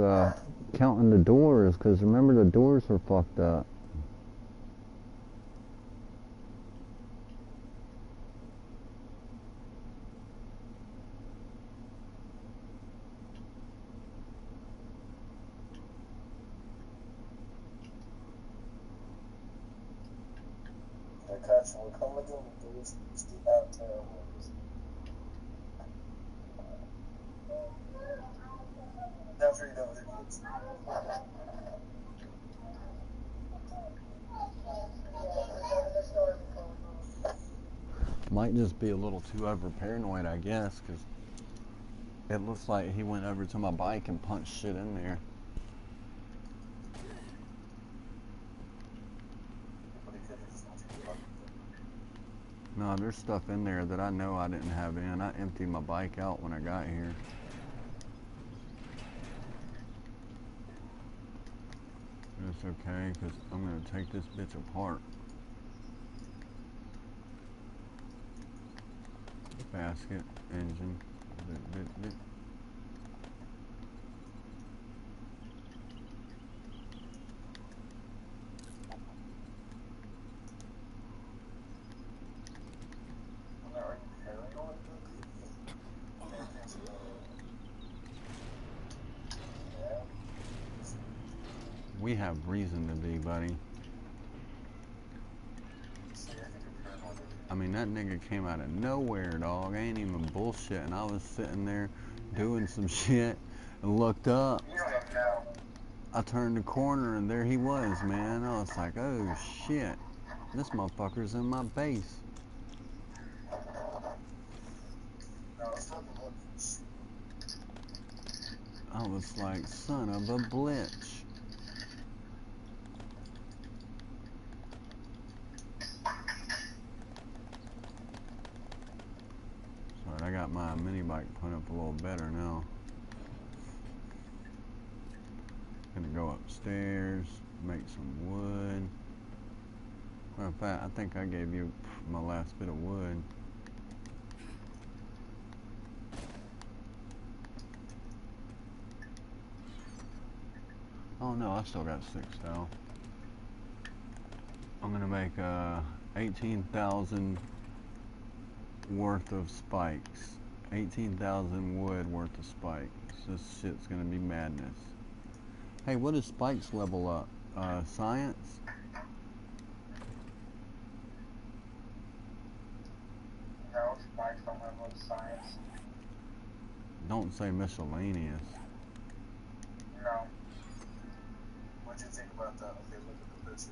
counting the doors, because remember the doors were fucked up. We're coming to this out terrible. After you're done with your kids. Might just be a little too over paranoid, I guess, because it looks like he went over to my bike and punched shit in there. No, there's stuff in there that I know I didn't have in. I emptied my bike out when I got here. It's okay, because I'm going to take this bitch apart. Basket, engine, bit. We have reason to be, buddy. I mean, that nigga came out of nowhere, dog. I ain't even bullshitting. I was sitting there doing some shit and looked up. I turned the corner and there he was, man. I was like, oh shit. This motherfucker's in my base. I was like, son of a bitch. Alright, I got my mini bike put up a little better now. Gonna go upstairs, make some wood. Matter of fact, I think I gave you my last bit of wood. Oh no, I still got 6 though. I'm gonna make 18,000 worth of spikes. 18,000 wood worth of spikes. This shit's gonna be madness. Hey, what does spikes level up? Science? No, spikes don't level up science. Don't say miscellaneous. No. What'd you think about that? Okay, look at the picture.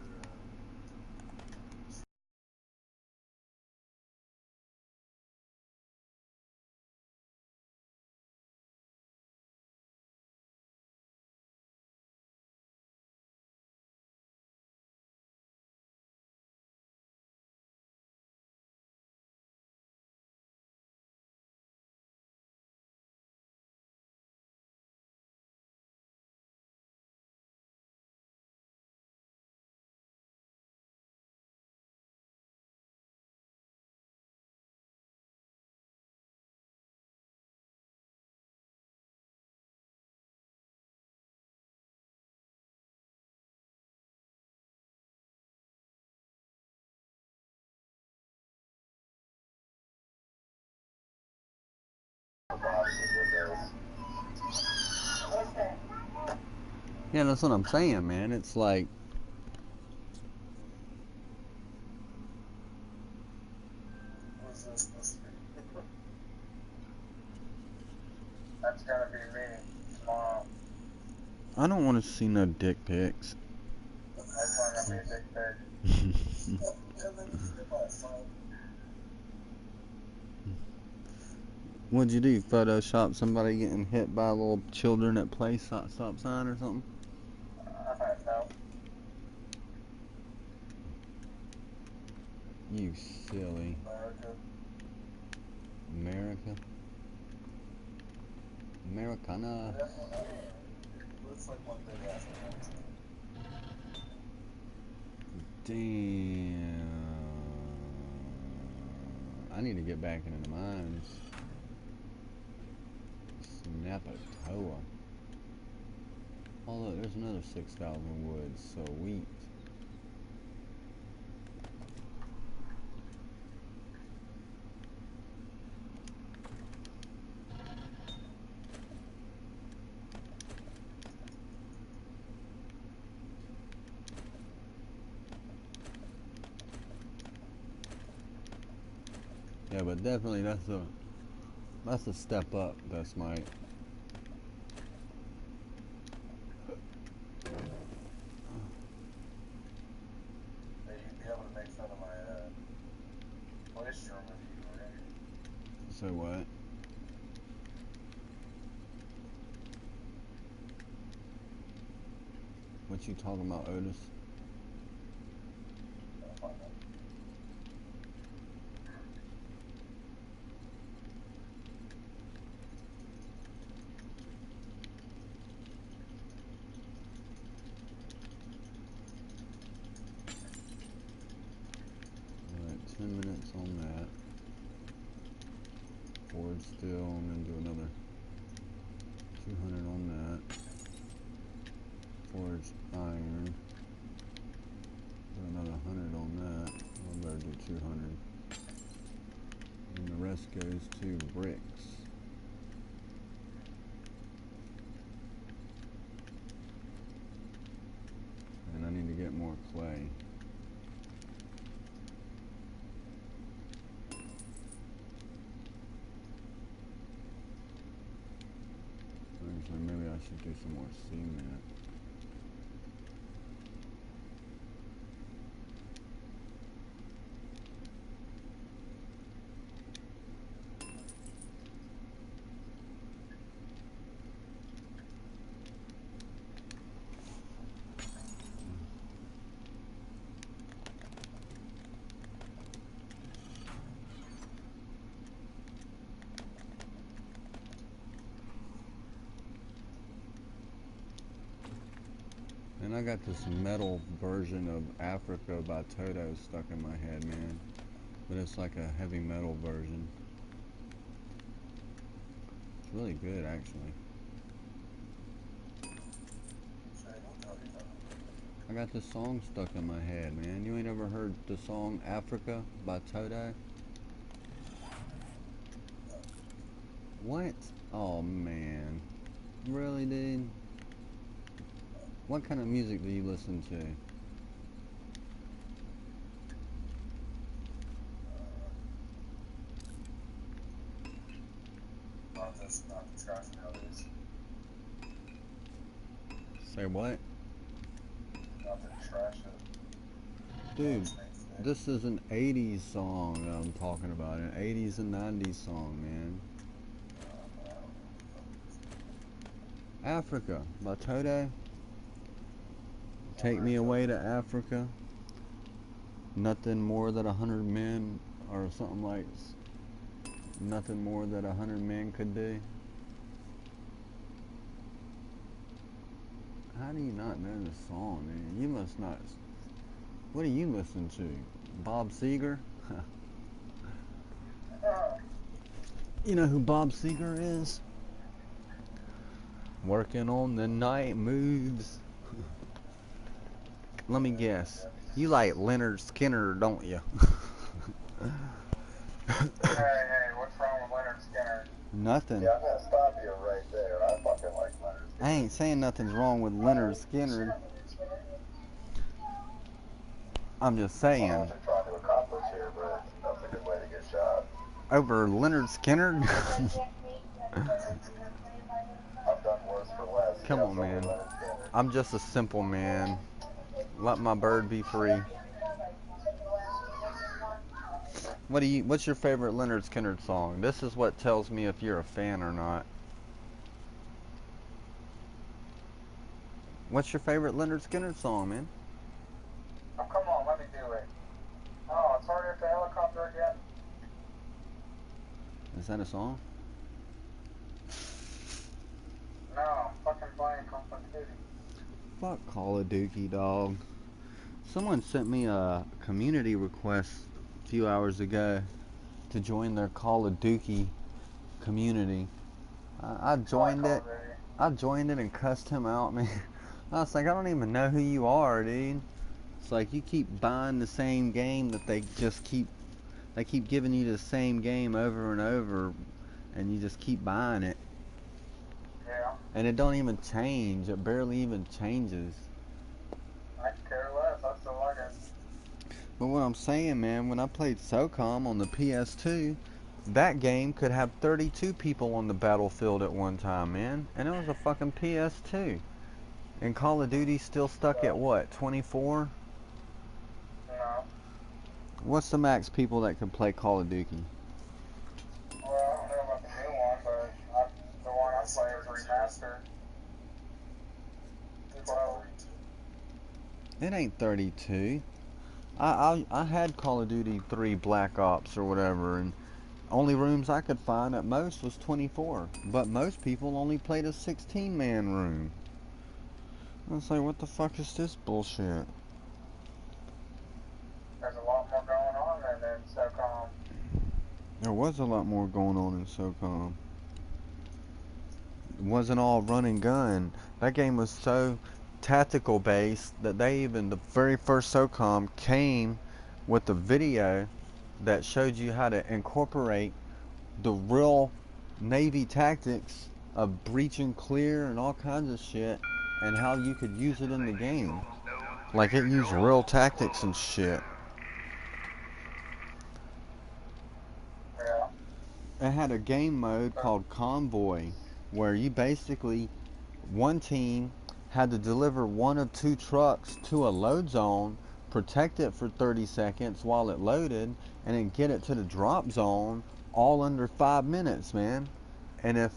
Yeah, that's what I'm saying, man. It's like, Who's this supposed to be? That's gonna be me tomorrow. I don't want to see no dick pics. That's not gonna be a big pig. What'd you do? Photoshop somebody getting hit by little children at play stop sign or something? No. You silly. America? Americana. Looks like one big ass. Damn. I need to get back into the mines. Snapatoa. Oh look, there's another 6,000 wood. Sweet. Yeah, but definitely that's a step up. That's my. You'd be able to make fun of my moisture review, right? Say what? What you talking about, Otis? Alright, 10 minutes on that. Forward still, and then do another 200 on that. Forged iron. Do another 100 on that. I better do 200. And the rest goes to bricks. should do some more cement. And I got this metal version of Africa by Toto stuck in my head, man. But it's like a heavy metal version. It's really good, actually. I got this song stuck in my head, man. You ain't ever heard the song Africa by Toto? What? Oh, man. Really, dude? What kind of music do you listen to? Not the trash nowadays. Say what? Not the trash it. Dude, this is an 80s song that I'm talking about. An 80s and 90s song, man. Africa by Toto. Take me away to Africa. Nothing more than 100 men, or something like nothing more that 100 men could do. How do you not know this song, man? You must not. What do you listen to? Bob Seger? You know who Bob Seger is? Working on the night moves. Let me guess. You like Leonard Skinner, don't you? Hey, what's wrong with Leonard Skinner? Nothing. Yeah, I'm gonna stop you right there. I fucking like Leonard Skinner. I ain't saying nothing's wrong with Leonard Skinner. I'm just saying. I don't know what you're trying to accomplish here, but that's a good way to get shot. Over Leonard Skinner? I've done worse for less. Come on, man. I'm just a simple man. Let my bird be free. What's your favorite Leonard Skinner song? This is what tells me if you're a fan or not. What's your favorite Leonard Skinner song, man? Oh, come on, let me do it. Oh, it's harder to helicopter again. Is that a song? No, I'm fucking playing Call of Duty. Fuck Call of Duty, dog. Someone sent me a community request a few hours ago to join their Call of Duty community. I joined it. I joined it and cussed him out, man. I was like, I don't even know who you are, dude. It's like you keep buying the same game that they keep giving you the same game over and over, and you just keep buying it. Yeah. And it don't even change. It barely even changes. I care less. I still like it. But what I'm saying, man, when I played Socom on the PS2, that game could have 32 people on the battlefield at one time, man. And it was a fucking PS2. And Call of Duty's still stuck at what, 24? No. What's the max people that can play Call of Duty? Well, I don't know about the new one, but the one I play is remastered. It ain't 32. I had Call of Duty 3 Black Ops or whatever, and only rooms I could find at most was 24. But most people only played a 16-man room. I was like, what the fuck is this bullshit? There's a lot more going on than in SOCOM. There was a lot more going on in SOCOM. It wasn't all run and gun. That game was so tactical based that the very first SOCOM came with a video that showed you how to incorporate the real Navy tactics of breach and clear and all kinds of shit, and how you could use it in the game. Like, it used real tactics and shit. Yeah. It had a game mode called Convoy, where you basically one team had to deliver one of two trucks to a load zone, protect it for 30 seconds while it loaded, and then get it to the drop zone all under 5 minutes, man. And if,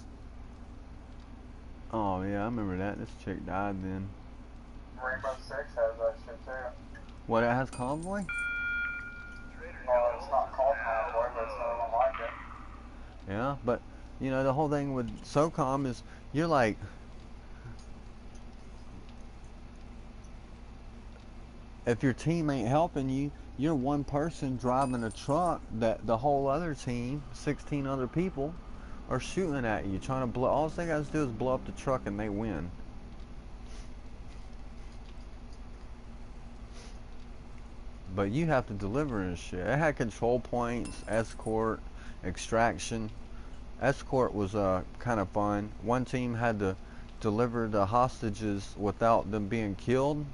oh yeah, I remember that. This chick died then. Rainbow Six has that shit too. What, it has convoy? No, it's not called Convoy, but it's another one like it. Yeah, but you know, the whole thing with Socom is you're like, if your team ain't helping you, you're one person driving a truck that the whole other team, 16 other people, are shooting at you, trying to blow. All they guys do is blow up the truck and they win. But you have to deliver and shit. It had control points, escort, extraction. Escort was kind of fun. One team had to deliver the hostages without them being killed.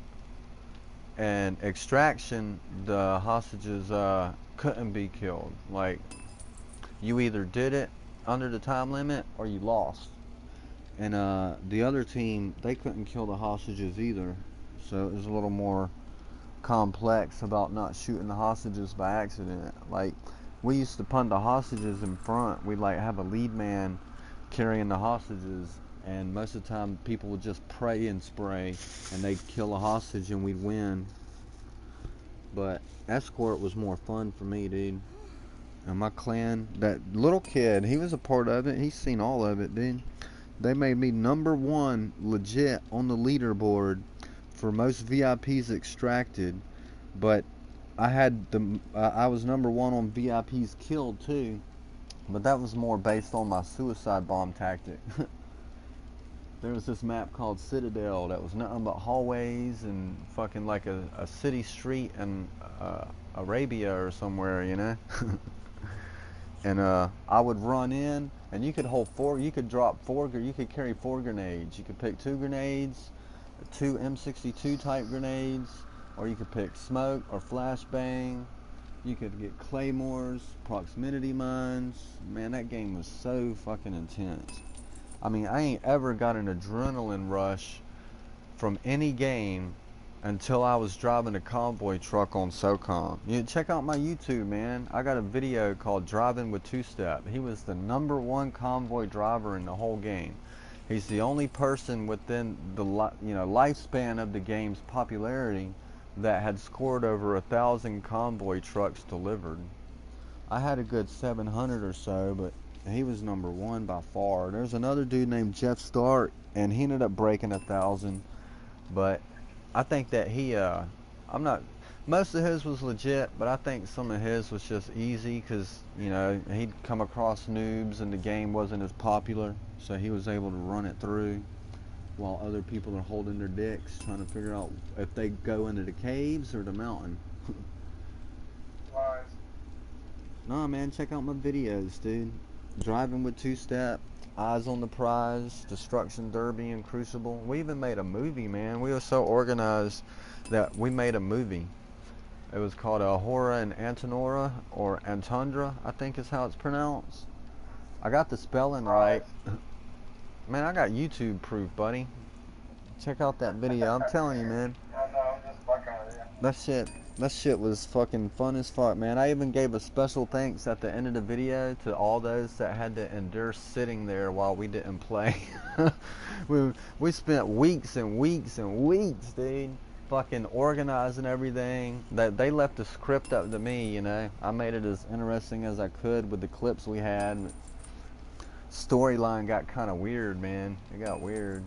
And extraction, the hostages couldn't be killed. Like, you either did it under the time limit or you lost. And the other team, they couldn't kill the hostages either. So it was a little more complex about not shooting the hostages by accident. Like, we used to punt the hostages in front. We'd like have a lead man carrying the hostages, and most of the time people would just pray and spray and they'd kill a hostage and we'd win. But escort was more fun for me, dude. And my clan, that little kid, he was a part of it. He's seen all of it, dude. They made me #1 legit on the leaderboard for most VIPs extracted, but I had I was #1 on VIPs killed too, but that was more based on my suicide bomb tactic. There was this map called Citadel that was nothing but hallways and fucking like a city street in Arabia or somewhere, you know. And I would run in, and you could hold you could drop you could carry 4 grenades. You could pick 2 grenades, 2 M62 type grenades, or you could pick smoke or flashbang. You could get claymores, proximity mines. Man, that game was so fucking intense. I mean, I ain't ever got an adrenaline rush from any game until I was driving a convoy truck on Socom. You check out my YouTube, man. I got a video called Driving with Two Step. He was the #1 convoy driver in the whole game. He's the only person within the lifespan of the game's popularity that had scored over 1,000 convoy trucks delivered. I had a good 700 or so, but he was #1 by far. There's another dude named Jeff Stark, and he ended up breaking 1,000. But I think that most of his was legit, but I think some of his was just easy because, you know, he'd come across noobs and the game wasn't as popular, so he was able to run it through while other people are holding their dicks trying to figure out if they go into the caves or the mountain. Lies. Nah, man, check out my videos, dude. Driving with Two Step, Eyes on the Prize, Destruction Derby, and Crucible. We even made a movie, man. We were so organized that we made a movie. It was called Ahura and Antonora, or Antundra, I think is how it's pronounced. I got the spelling right. Man, I got YouTube proof, buddy. Check out that video. I'm telling you, man. I know, I'm just fucking with you. That shit was fucking fun as fuck, man. I even gave a special thanks at the end of the video to all those that had to endure sitting there while we didn't play. we spent weeks and weeks and weeks, dude, fucking organizing everything. That they left the script up to me, you know. I made it as interesting as I could with the clips we had. Storyline got kind of weird, man. It got weird.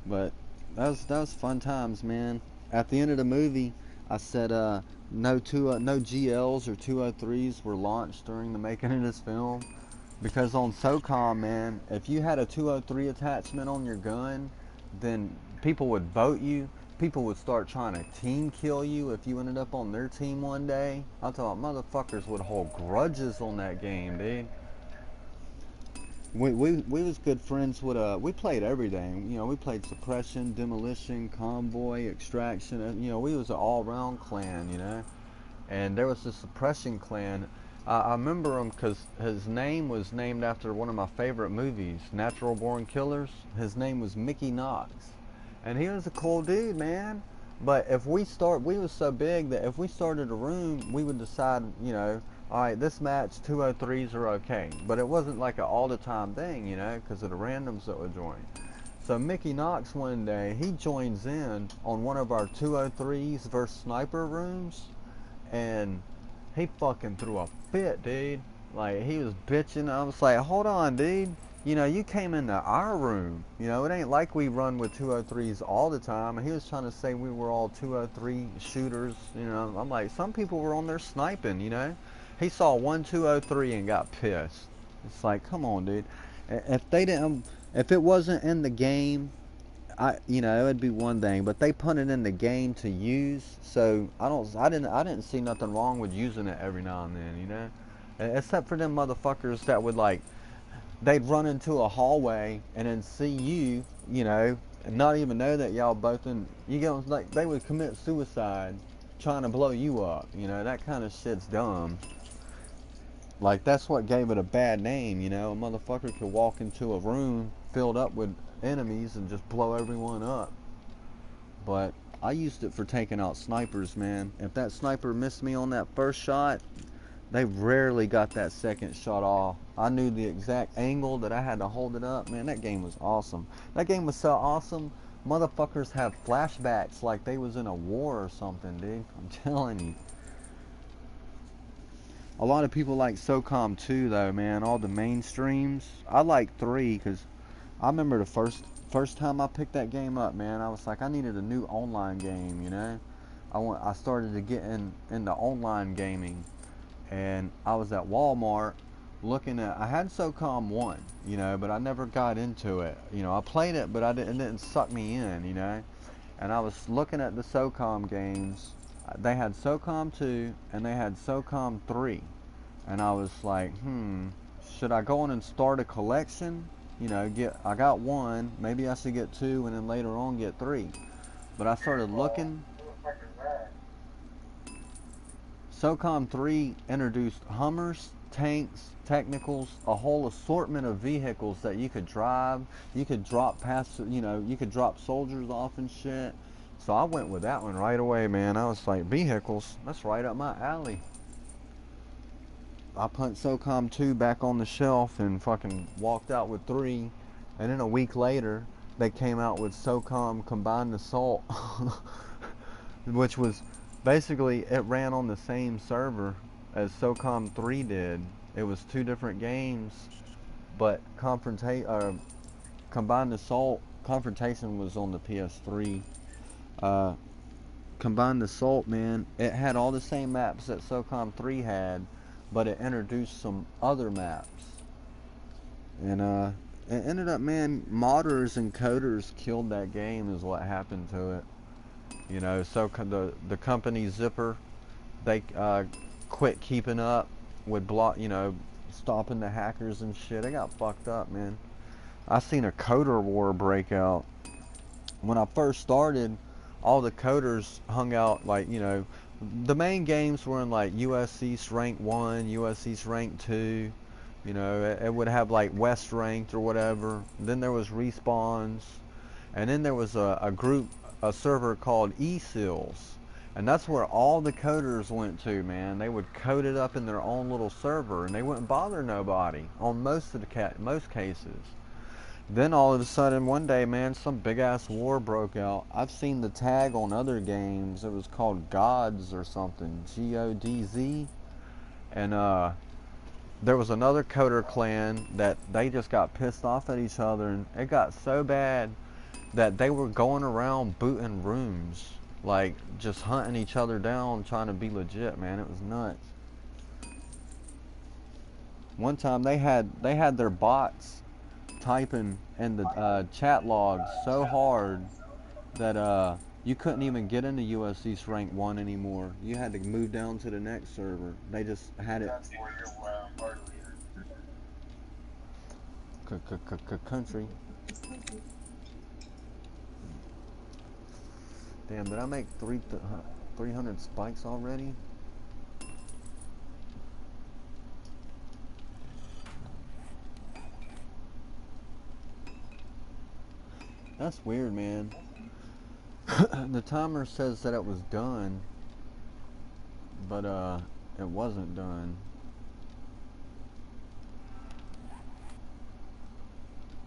But that was fun times, man. At the end of the movie, I said no GLs or 203s were launched during the making of this film, because on Socom, man, if you had a 203 attachment on your gun, then people would vote you. People would start trying to team kill you if you ended up on their team one day. I thought motherfuckers would hold grudges on that game, dude. We was good friends with we played everything. You know, we played suppression, demolition, convoy, extraction. You know, we was an all-round clan, you know. And there was this suppression clan. I remember him because his name was named after one of my favorite movies, Natural Born Killers. His name was Mickey Knox, and he was a cool dude, man. But if we was so big that if we started a room, we would decide, you know, all right, this match 203s are okay. But it wasn't like an all the time thing, you know, because of the randoms that would join. So Mickey Knox one day, he joins in on one of our 203s versus sniper rooms, and he fucking threw a fit, dude. Like, he was bitching. I was like, hold on, dude. You know, you came into our room. You know, it ain't like we run with 203s all the time. And he was trying to say we were all 203 shooters. You know, I'm like, some people were on there sniping, you know. He saw one 203 and got pissed. It's like, come on, dude. If they didn't, if it wasn't in the game, you know, it would be one thing, but they put it in the game to use, so I didn't see nothing wrong with using it every now and then, you know, except for them motherfuckers that would like, they'd run into a hallway and then see you, you know, and not even know that y'all both in, you know, like they would commit suicide trying to blow you up, you know, that kind of shit's dumb. Like, that's what gave it a bad name, you know. A motherfucker could walk into a room filled up with enemies and just blow everyone up. But I used it for taking out snipers, man. If that sniper missed me on that first shot, they rarely got that second shot off. I knew the exact angle that I had to hold it up. Man, that game was awesome. That game was so awesome, motherfuckers have flashbacks like they was in a war or something, dude. I'm telling you. A lot of people like Socom 2 though, man. All the mainstreams. I like 3 because I remember the first time I picked that game up, man. I was like, I needed a new online game, you know. I started to get into online gaming, and I was at Walmart looking at. I had Socom 1, you know, but I never got into it. You know, I played it, but it didn't suck me in, you know. And I was looking at the Socom games. They had Socom 2 and they had Socom 3. And I was like, should I go on and start a collection? You know, I got 1, maybe I should get 2 and then later on get 3. But I started looking. Socom 3 introduced Hummers, tanks, technicals, a whole assortment of vehicles that you could drive. You could drop past, you know, you could drop soldiers off and shit. So I went with that one right away, man. I was like, vehicles, that's right up my alley. I put Socom 2 back on the shelf and fucking walked out with 3. And then a week later, they came out with Socom Combined Assault, which was basically, it ran on the same server as Socom 3 did. It was 2 different games, but Combined Assault Confrontation was on the PS3. Combined Assault, man, it had all the same maps that Socom 3 had, but it introduced some other maps. And it ended up, man, modders and coders killed that game is what happened to it. You know, so the company Zipper, they quit keeping up with you know, stopping the hackers and shit. They got fucked up, man. I seen a coder war break out. When I first started, all the coders hung out, like, you know, the main games were in like US East Rank 1, US East Rank 2. You know, it would have like West Ranked or whatever. Then there was Respawns. And then there was a server called E-Seals. And that's where all the coders went to, man. They would code it up in their own little server, and they wouldn't bother nobody on most cases. Then all of a sudden, one day, man, some big-ass war broke out. I've seen the tag on other games. It was called Gods or something, Godz. And there was another coder clan that they just got pissed off at each other, and it got so bad that they were going around booting rooms, like just hunting each other down, trying to be legit, man. It was nuts. One time they had their bots typing in the chat logs so hard that you couldn't even get into US East Rank 1 anymore. You had to move down to the next server. They just had it. That's where you're Country. Damn, did I make 300 spikes already? That's weird, man. The timer says that it was done, but it wasn't done.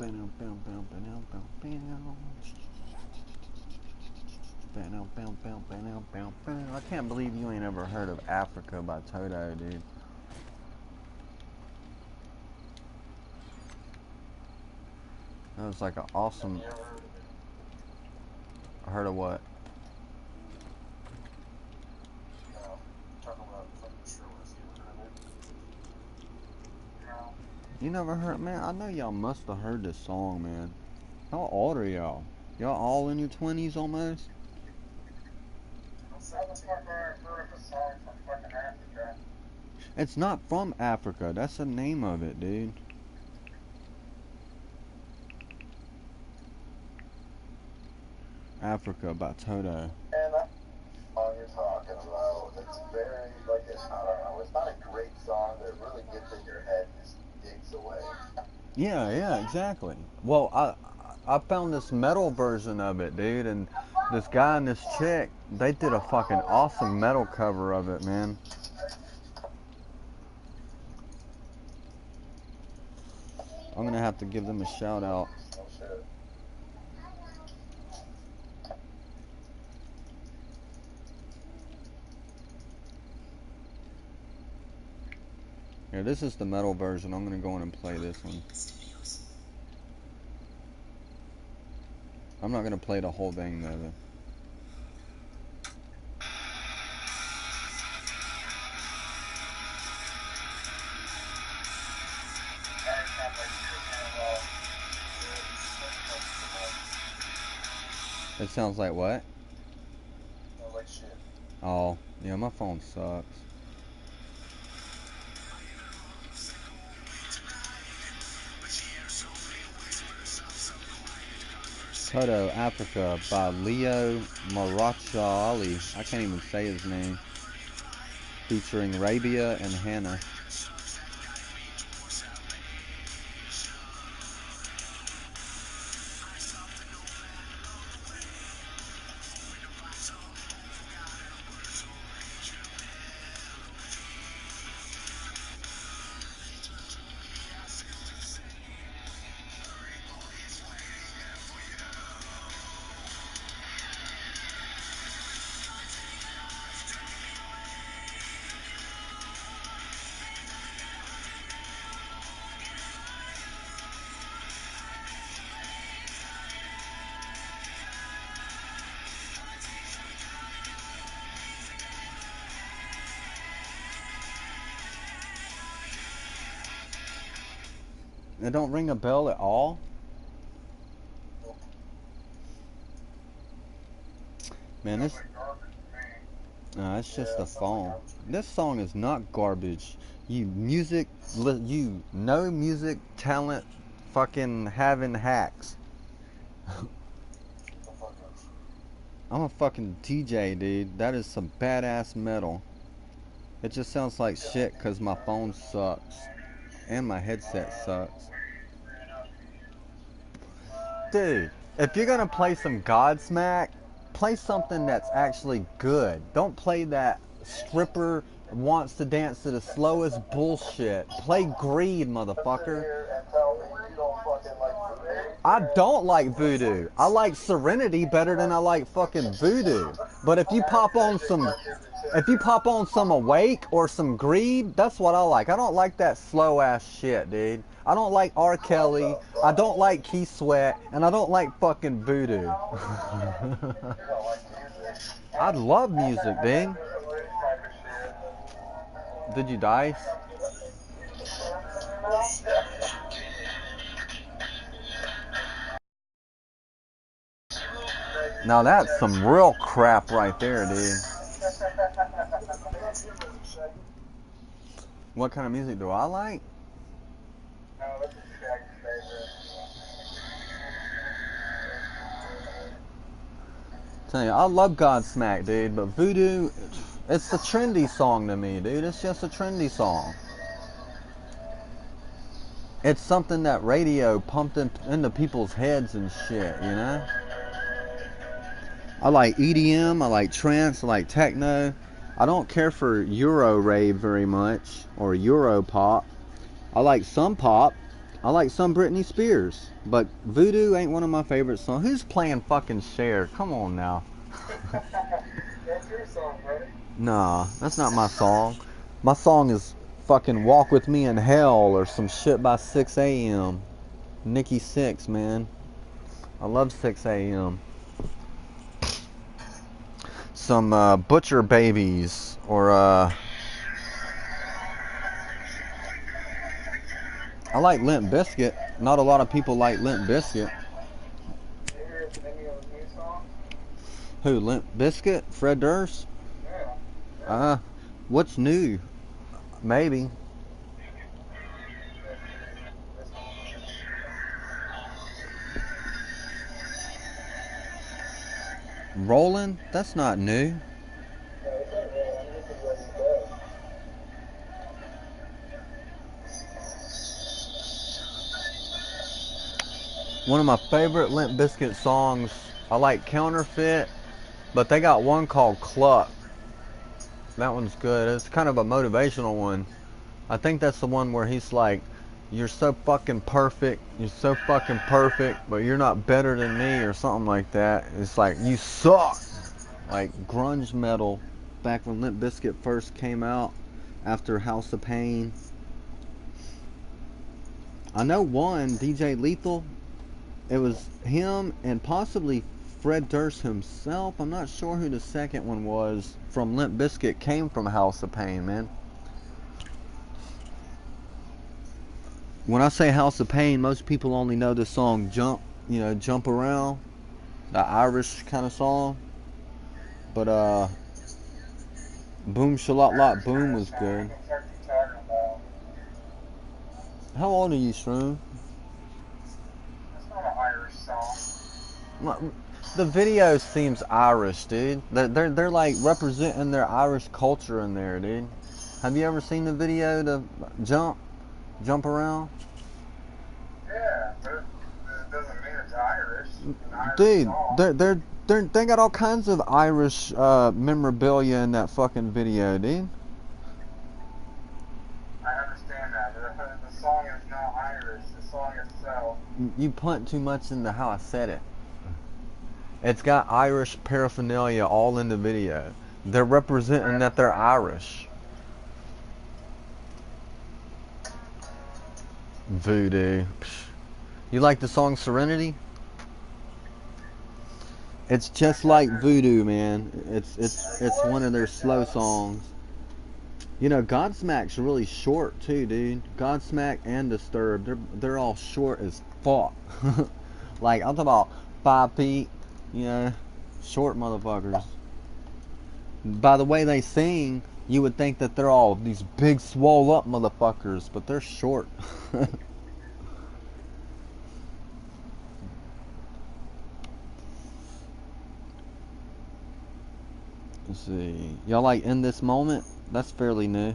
I can't believe you ain't ever heard of Africa by Toto, dude. That was like an awesome. I heard of what? You never heard, man? I know y'all must have heard this song, man. How old are y'all? Y'all all in your 20s almost? It's not from Africa. That's the name of it, dude. Africa by Toto. And that song you're talking about, it's very, like, I don't know, it's not a great song, but it really gets in your head and just digs away. Yeah, exactly. Well, I found this metal version of it, dude, and this guy and this chick, they did a fucking awesome metal cover of it, man. I'm gonna have to give them a shout out. Oh, shit. Here, this is the metal version. I'm gonna go in and play this one. I'm not gonna play the whole thing though. It sounds like what? Like shit. Oh, yeah, my phone sucks. Toto, Africa by Leo Marachali. I can't even say his name. Featuring Rabia and Hannah. It don't ring a bell at all? Man, this... No, it's just a phone. This song is not garbage. You music talent fucking having hacks. I'm a fucking DJ, dude. That is some badass metal. It just sounds like shit because my phone sucks. And my headset sucks. Dude, if you're gonna play some Godsmack, play something that's actually good. Don't play that stripper wants to dance to the slowest bullshit. Play Greed, motherfucker. I don't like Voodoo. I like Serenity better than I like fucking Voodoo. But if you pop on some Awake or some Greed, that's what I like. I don't like that slow ass shit, dude. I don't like R. Kelly, I don't like Keith Sweat, and I don't like fucking Voodoo. I love music, dude. Did you dice? Now that's some real crap right there, dude. What kind of music do I like? Tell you, I love Godsmack, dude, but Voodoo, it's a trendy song to me, dude. It's just a trendy song. It's something that radio pumped into people's heads and shit, you know? I like EDM, I like trance, I like techno. I don't care for Euro rave very much, or Euro pop. I like some pop. I like some Britney Spears. But Voodoo ain't one of my favorite songs. Who's playing fucking Cher? Come on now. That's your song, buddy. Nah, that's not my song. My song is fucking Walk With Me in Hell or some shit by 6 a.m. Nikki Sixx, man. I love 6 a.m. Some Butcher Babies or I like Limp Bizkit. Not a lot of people like Limp Bizkit. You hear any of his new songs? Who, Limp Bizkit? Fred Durst? Yeah. What's new? Maybe. Rollin'? That's not new. One of my favorite Limp Bizkit songs, I like Counterfeit, but they got one called Cluck. That one's good. It's kind of a motivational one. I think that's the one where he's like, you're so fucking perfect, but you're not better than me, or something like that. It's like, you suck. Like grunge metal, back when Limp Bizkit first came out, after House of Pain. I know one, DJ Lethal, it was him and possibly Fred Durst himself. I'm not sure who the second one was from Limp Bizkit came from House of Pain, man. When I say House of Pain, most people only know the song Jump, you know, Jump Around, the Irish kind of song. But Boom Shalat Lot Boom was good. How old are you, Shroom? That's not an Irish song. The video seems Irish, dude. They're like representing their Irish culture in there, dude. Have you ever seen the video to Jump Around? Yeah, but it doesn't mean it's Irish. It's an Irish Dude, song. they got all kinds of Irish memorabilia in that fucking video, dude. I understand that, but the song is not Irish. The song itself. You punt too much into how I said it. It's got Irish paraphernalia all in the video. They're representing that they're Irish. Voodoo. You like the song Serenity? It's just like Voodoo, man. It's one of their slow songs. You know, Godsmack's really short too, dude. Godsmack and Disturbed, they're all short as fuck. Like I'm talking about 5 feet, you know, short motherfuckers. By the way they sing, you would think that they're all these big swole up motherfuckers, but they're short. Let's see. Y'all like In This Moment? That's fairly new.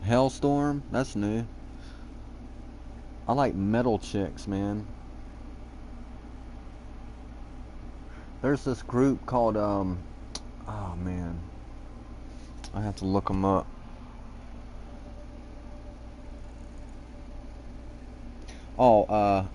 Hellstorm? That's new. I like Metal Chicks, man. There's this group called, oh man. I have to look them up. Oh,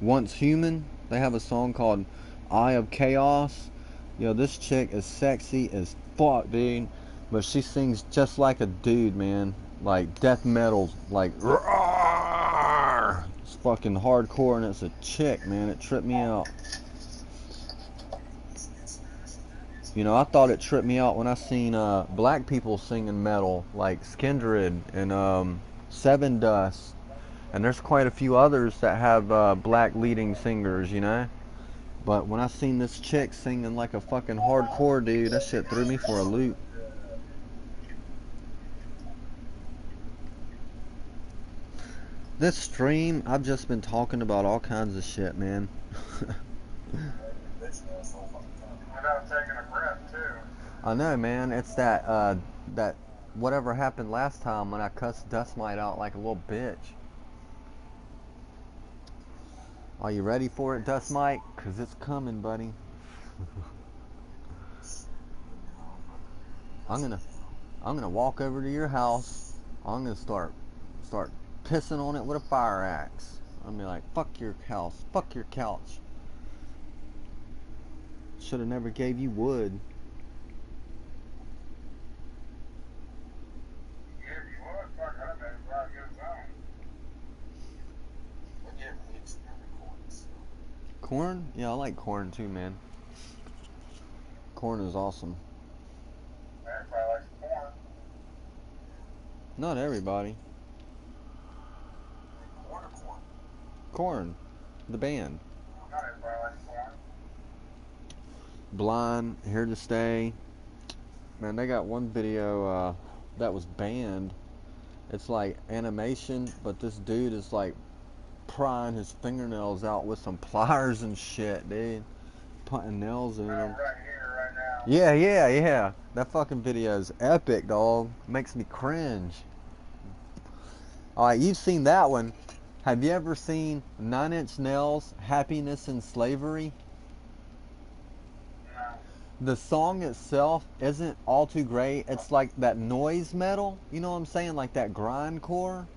Once Human. They have a song called Eye of Chaos. Yo, this chick is sexy as fuck, dude. But she sings just like a dude, man. Like death metal, like roar. It's fucking hardcore, and it's a chick, man. It tripped me out. You know, I thought it tripped me out when I seen black people singing metal, like Skindred and Seven Dust. And there's quite a few others that have black leading singers, you know. But when I seen this chick singing like a fucking hardcore dude, that shit threw me for a loop. This stream, I've just been talking about all kinds of shit, man. Without taking a breath, too. I know, man. It's that whatever happened last time when I cussed Dust Mite out like a little bitch. Are you ready for it, Dust Mite? Cause it's coming, buddy. I'm gonna walk over to your house. I'm gonna start pissing on it with a fire axe. I'm gonna be like, fuck your house, fuck your couch. Should have never gave you wood. Corn? Yeah, I like corn too, man. Corn is awesome. Everybody likes corn. Not everybody. Corn or corn? Corn, the band. Not everybody likes corn. Blind, Here to Stay. Man, they got one video that was banned. It's like animation, but this dude is like prying his fingernails out with some pliers and shit, dude. Putting nails in them. Right here, right now. Yeah. That fucking video is epic, dog. Makes me cringe. Alright, you've seen that one. Have you ever seen 9 Inch Nails, Happiness in Slavery? No. The song itself isn't all too great. It's like that noise metal, you know what I'm saying? Like that grindcore.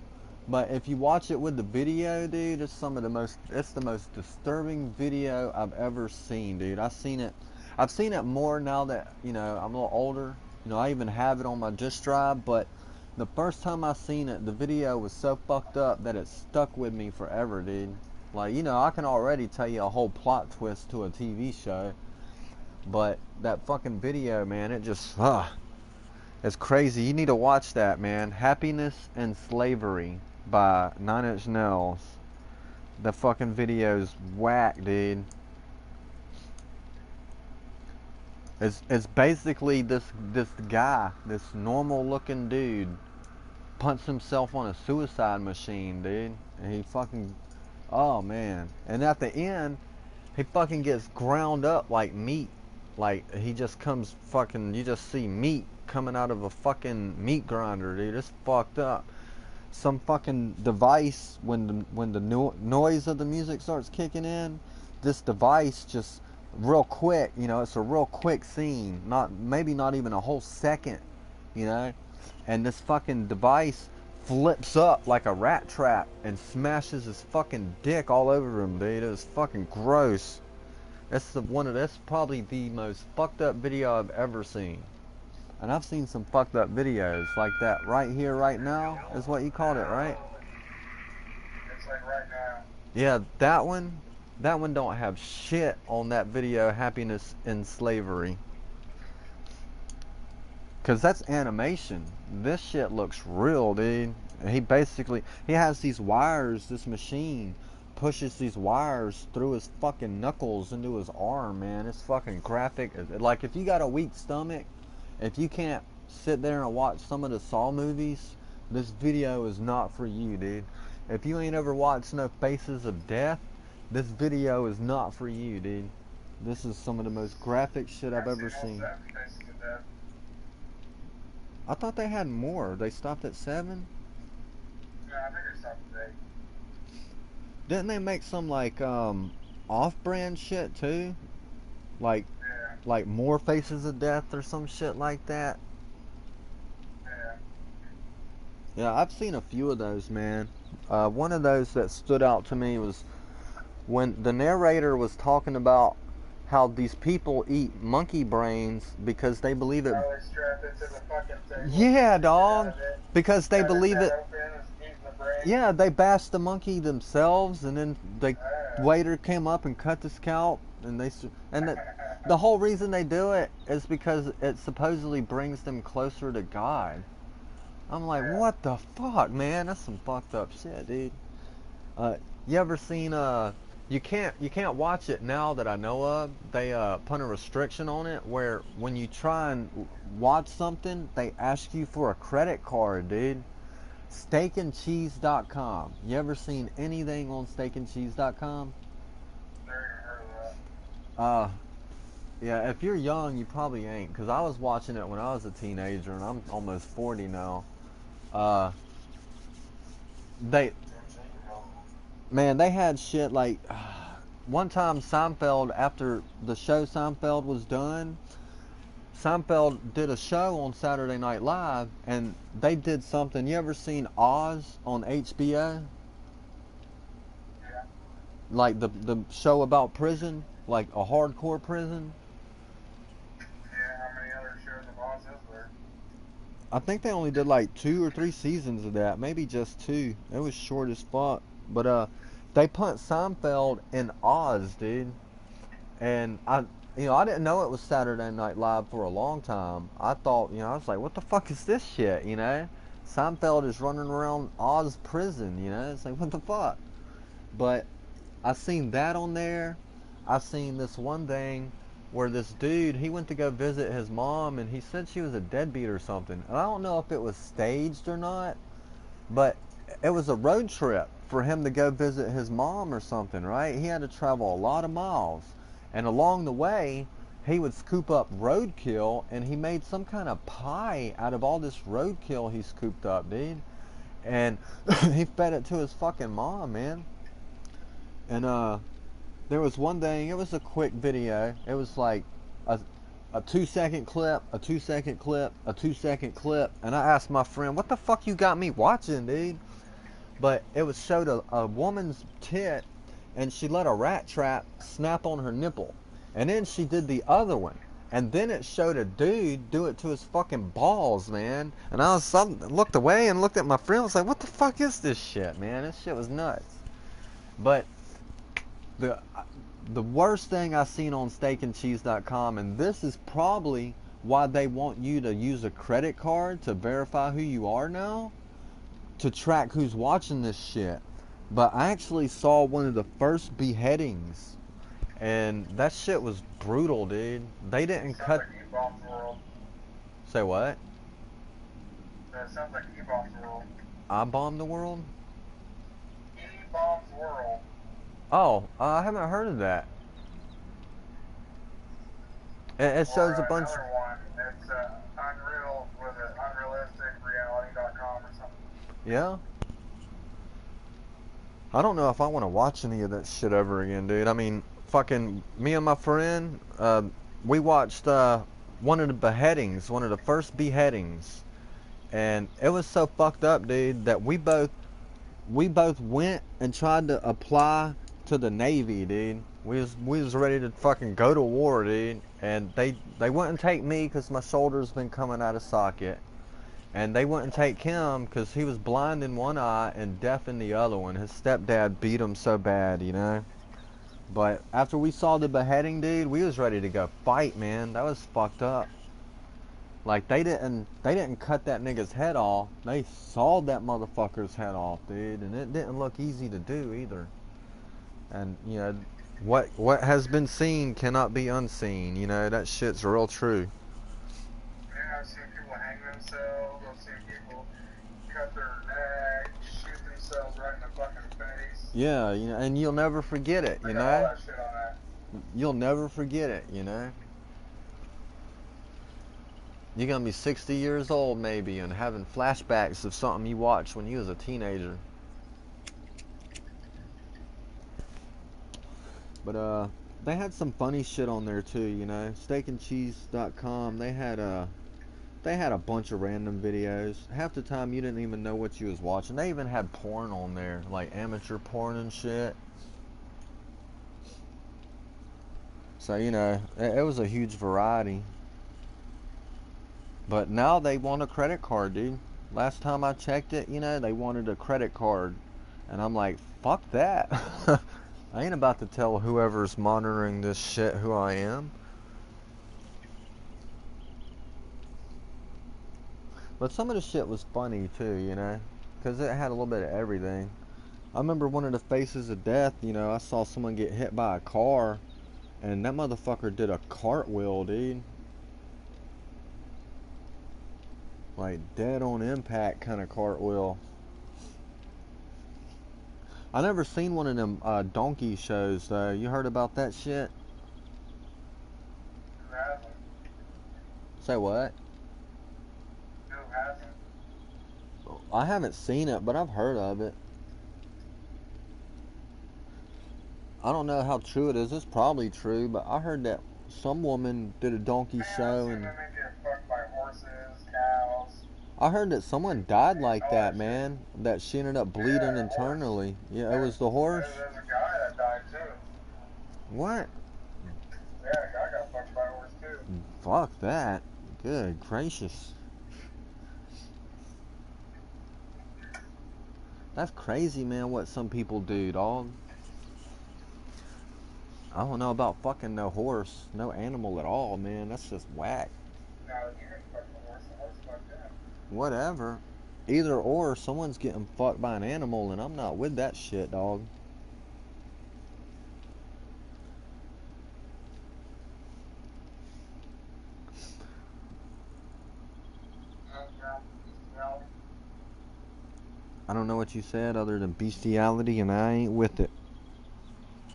But if you watch it with the video, dude, it's the most disturbing video I've ever seen, dude. I've seen it more now that, you know, I'm a little older. You know, I even have it on my disk drive, but the first time I seen it, the video was so fucked up that it stuck with me forever, dude. Like, you know, I can already tell you a whole plot twist to a TV show, but that fucking video, man, it just, it's crazy. You need to watch that, man. Happiness and Slavery by 9 Inch Nails. The fucking video's whack, dude. It's basically this guy, this normal looking dude, punched himself on a suicide machine, dude. And he fucking, oh man. And at the end, he fucking gets ground up like meat. Like, he just comes fucking, you just see meat coming out of a fucking meat grinder, dude. It's fucked up. Some fucking device, when the noise of the music starts kicking in, this device just real quick, you know, it's a real quick scene, maybe not even a whole second, you know, and this fucking device flips up like a rat trap and smashes his fucking dick all over him, dude. It was fucking gross. That's probably the most fucked up video I've ever seen. And I've seen some fucked up videos like that. Right Here, Right Now is what you called it, right? It's like right now. Yeah, that one don't have shit on that video, Happiness in Slavery. Cause that's animation. This shit looks real, dude. And he has these wires, this machine pushes these wires through his fucking knuckles into his arm, man. It's fucking graphic. Like, if you got a weak stomach, if you can't sit there and watch some of the Saw movies, this video is not for you, dude. If you ain't ever watched no Faces of Death, this video is not for you, dude. This is some of the most graphic shit I've ever seen. I thought they had more. They stopped at 7? Yeah, I think they stopped at 8. Didn't they make some like off-brand shit too? Like more Faces of Death or some shit like that? Yeah, I've seen a few of those, man. One of those that stood out to me was when the narrator was talking about how these people eat monkey brains because they believe it. Yeah, dog. Because they believe it. Yeah, they bashed the monkey themselves, and then the waiter came up and cut the scalp, and the whole reason they do it is because it supposedly brings them closer to God. I'm like, what the fuck, man? That's some fucked up shit, dude. You ever seen you can't watch it now that I know of. They put a restriction on it where when you try and watch something, they ask you for a credit card, dude. Steakandcheese.com. You ever seen anything on steakandcheese.com? Yeah, if you're young, you probably ain't. Because I was watching it when I was a teenager, and I'm almost 40 now. Uh, they, man, they had shit like... one time Seinfeld, after the show Seinfeld was done, Seinfeld did a show on Saturday Night Live, and they did something. You ever seen Oz on HBO? Yeah. Like the show about prison, like a hardcore prison. Yeah, how many other shows of Oz is there? I think they only did like 2 or 3 seasons of that, maybe just 2. It was short as fuck. But they put Seinfeld in Oz, dude. And I didn't know it was Saturday Night Live for a long time. I thought, I was like, what the fuck is this shit, Seinfeld is running around Oz prison, It's like, what the fuck? But I seen that on there. I seen this one thing where this dude, he went to go visit his mom, and he said she was a deadbeat or something. And I don't know if it was staged or not, but it was a road trip for him to go visit his mom or something, right? He had to travel a lot of miles. And along the way, he would scoop up roadkill, and he made some kind of pie out of all this roadkill he scooped up, dude. And he fed it to his fucking mom, man. And there was one thing, it was a quick video. It was like a 2-second clip, a 2-second clip, a 2-second clip. And I asked my friend, what the fuck you got me watching, dude? But it was showed a woman's tit, and she let a rat trap snap on her nipple. And then she did the other one. And then it showed a dude do it to his fucking balls, man. And I looked away and looked at my friend. I was like, what the fuck is this shit, man? This shit was nuts. But the worst thing I seen on steakandcheese.com, and this is probably why they want you to use a credit card to verify who you are now, to track who's watching this shit. But I actually saw one of the first beheadings, and that shit was brutal, dude. They didn't cut. Like E-Bombs World. Say what? That sounds like E-Bombs World. I bombed the world? E-Bombs World. Oh, I haven't heard of that. It shows a bunch. Another one. It's Unreal. Was it unrealisticreality.com or something? Yeah. I don't know if I want to watch any of that shit ever again, dude. I mean, fucking me and my friend, we watched one of the beheadings, one of the first beheadings, and it was so fucked up, dude, that we both went and tried to apply to the Navy, dude. We was ready to fucking go to war, dude, and they wouldn't take me because my shoulder's been coming out of socket. And they wouldn't take him because he was blind in one eye and deaf in the other one. His stepdad beat him so bad, But after we saw the beheading, dude, we was ready to go fight, man. That was fucked up. Like, they didn't cut that nigga's head off. They sawed that motherfucker's head off, dude. And it didn't look easy to do either. And, what has been seen cannot be unseen. That shit's real true. Yeah, I've seen people hang themselves. I've seen people cut their neck, shoot themselves right in the fucking face. Yeah, and you'll never forget it, They got all that shit on that. You'll never forget it, You're gonna be 60 years old maybe and having flashbacks of something you watched when you was a teenager. But they had some funny shit on there too, steakandcheese.com. They had a bunch of random videos. Half the time you didn't even know what you was watching. They even had porn on there, like amateur porn and shit. So, it was a huge variety. But now they want a credit card, dude. Last time I checked it, they wanted a credit card. And I'm like, fuck that. I ain't about to tell whoever's monitoring this shit who I am. But some of the shit was funny too, because it had a little bit of everything. I remember one of the faces of death, I saw someone get hit by a car, and that motherfucker did a cartwheel, dude. Like dead on impact kind of cartwheel. I never seen one of them donkey shows though. You heard about that shit? hasn't? Say what? Who hasn't? I haven't seen it, but I've heard of it. I don't know how true it is. It's probably true, but I heard that some woman did a donkey Man, I've show, seen and women get fucked by horses, cows. I heard that someone died like All that, that shit. man. That she ended up bleeding Yeah, internally. Yeah, it was the There's horse. a guy that died too. What? Yeah, a guy got fucked by a horse too. Fuck that. Good gracious. That's crazy, man, what some people do, dog. I don't know about fucking no horse, no animal at all, man. That's just whack. No, you didn't fuck the horse fucked him. Whatever. Either or, someone's getting fucked by an animal, and I'm not with that shit, dog. I don't know what you said other than bestiality, and I ain't with it.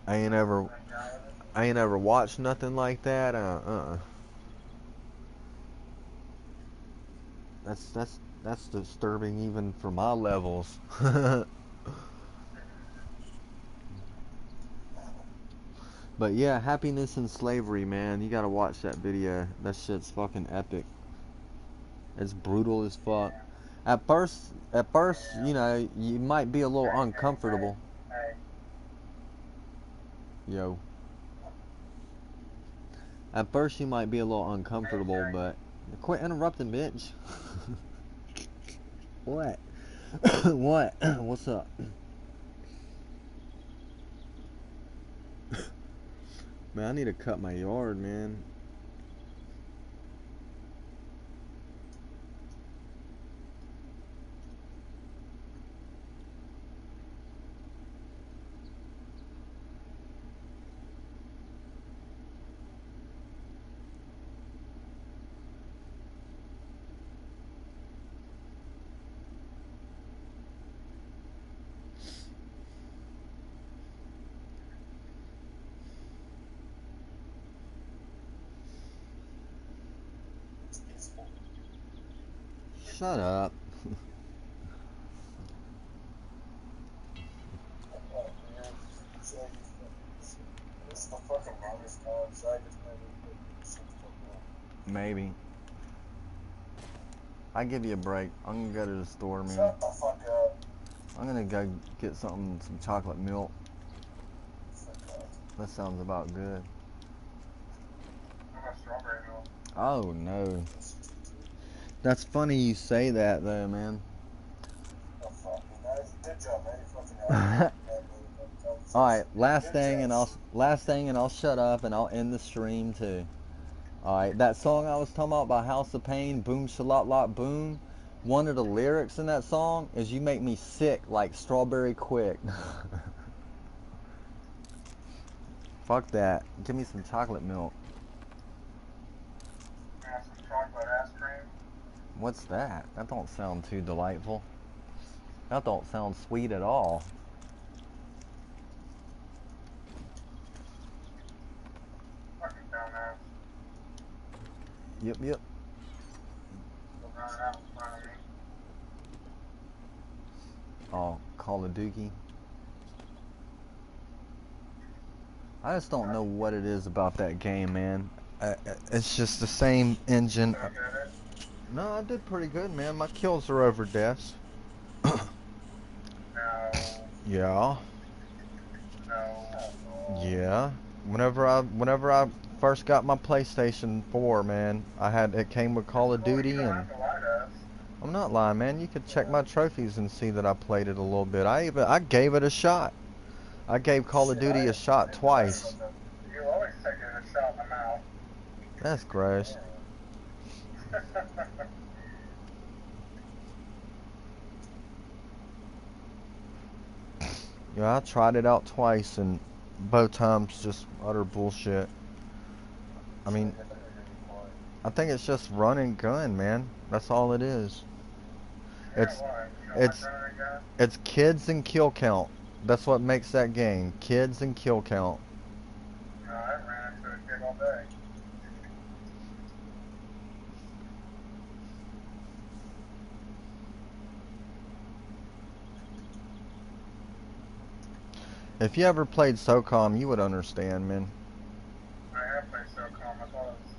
I ain't ever watched nothing like that. That's disturbing even for my levels. But yeah, Happiness in Slavery, man. You gotta watch that video. That shit's fucking epic. It's brutal as fuck. At first, you know, you might be a little uncomfortable. Yo. At first, you might be a little uncomfortable, but quit interrupting, bitch. What? What? What's up? Man, I need to cut my yard, man. Shut up. Maybe. I give you a break. I'm gonna go to the store, man. Shut the fuck up. I'm gonna go get some chocolate milk. That sounds about good. How about strawberry milk? Oh no. That's funny you say that though, man. Alright, last thing and I'll shut up and I'll end the stream too. Alright, that song I was talking about by House of Pain, Boom Shalot Lot Boom, one of the lyrics in that song is you make me sick like strawberry quick. Fuck that. Give me some chocolate milk. Have some chocolate ice cream. What's that? That don't sound too delightful. That don't sound sweet at all. Fucking dumbass. Yep. Run out in front of me. Oh, Call of Duty. I just don't know what it is about that game, man. It's just the same engine. No, I did pretty good, man. My kills are over deaths. No. Yeah. No. Yeah. Whenever I first got my PlayStation 4, man, it came with Call of Duty, and I'm not lying, man. You could check my trophies and see that I played it a little bit. I gave it a shot. I gave Call of Duty a shot twice. You always take it a shot in the mouth. That's gross. Yeah, I tried it out twice, and both times just utter bullshit. I mean, I think it's just run and gun, man. That's all it is. It's kids and kill count. That's what makes that game. Kids and kill count. No, I ran into a kid all day. If you ever played Socom, you would understand, man. I have played Socom. I thought it was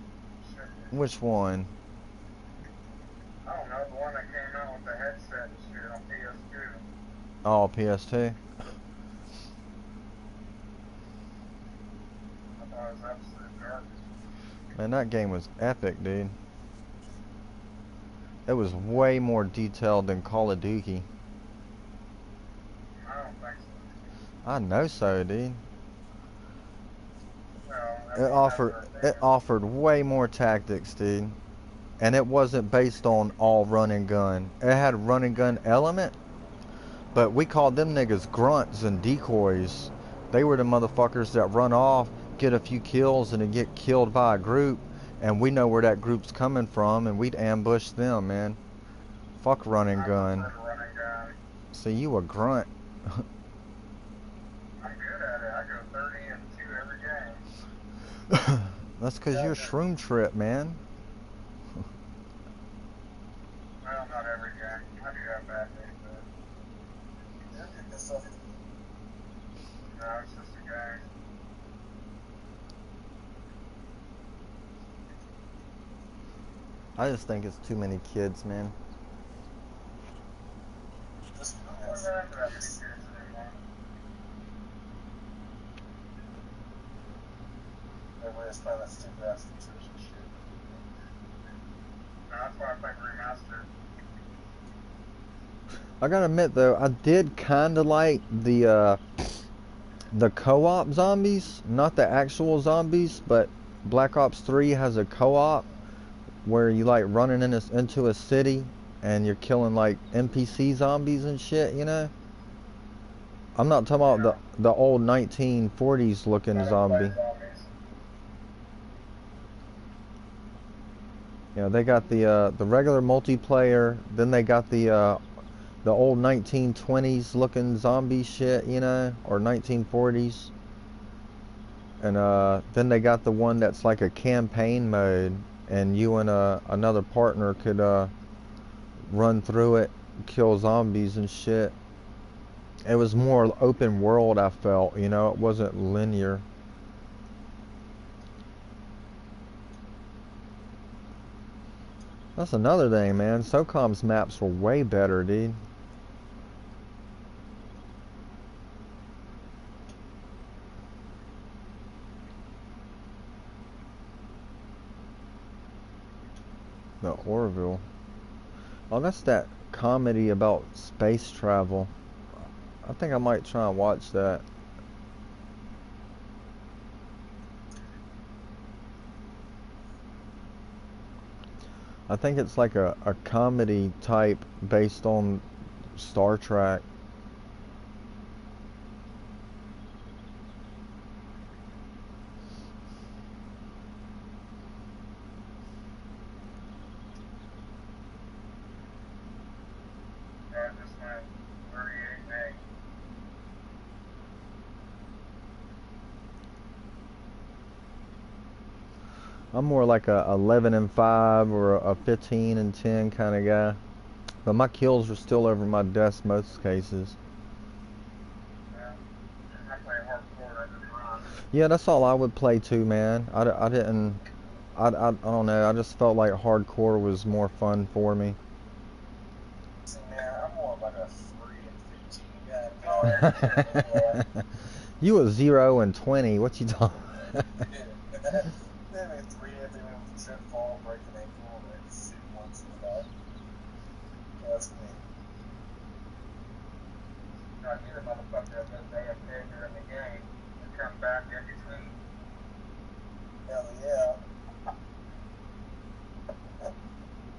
shit. Which one? I don't know, the one that came out with the headset and shit on PS2. Oh, PS2. I thought it was absolute garbage. Man, that game was epic, dude. It was way more detailed than Call of Duty. I don't think so. I know so, dude. Well, It offered way more tactics, dude. And it wasn't based on all run and gun. It had a run and gun element, but we called them niggas grunts and decoys. They were the motherfuckers that run off, get a few kills, and then get killed by a group, and we know where that group's coming from, and we'd ambush them, man. Fuck run and gun. See, you a grunt. I'm good at it. I go 30 and 2 every game. That's because you're shroom trip, man. Well, not every game. I do have bad days, but you're good this stuff. No, it's just a game. I just think it's too many kids, man. I don't have that many kids anymore. Everybody's playing that stupid ass features and shit. No, that's why I play remastered. I gotta admit though, I did kinda like the co-op zombies, not the actual zombies, but Black Ops 3 has a co-op where you like running into a city and you're killing like NPC zombies and shit, you know? I'm not talking about the old 1940s looking zombie. Yeah, they got the regular multiplayer, then they got the old 1920s looking zombie shit, you know, or 1940s. And then they got the one that's like a campaign mode, and you and another partner could run through it, kill zombies and shit. It was more open world, I felt, you know, it wasn't linear. That's another thing, man. SOCOM's maps were way better, dude. The Orville. Oh, that's that comedy about space travel. I think I might try and watch that. I think it's like a comedy type based on Star Trek. Yeah, this went 38 meg. I'm more like a 11 and 5 or a 15 and 10 kind of guy. But my kills are still over my desk most cases. Yeah, I play hardcore, I just run. Yeah, that's all I would play too, man. I don't know. I just felt like hardcore was more fun for me. See, man, I'm more like a 3 and 15 guy. You a 0 and 20. What you talking? Maybe 3 if they went with trip fall, break an ankle, and then shoot once in the back. That's me. I need a motherfucker that does AFK during the game and come back in between. Hell yeah. I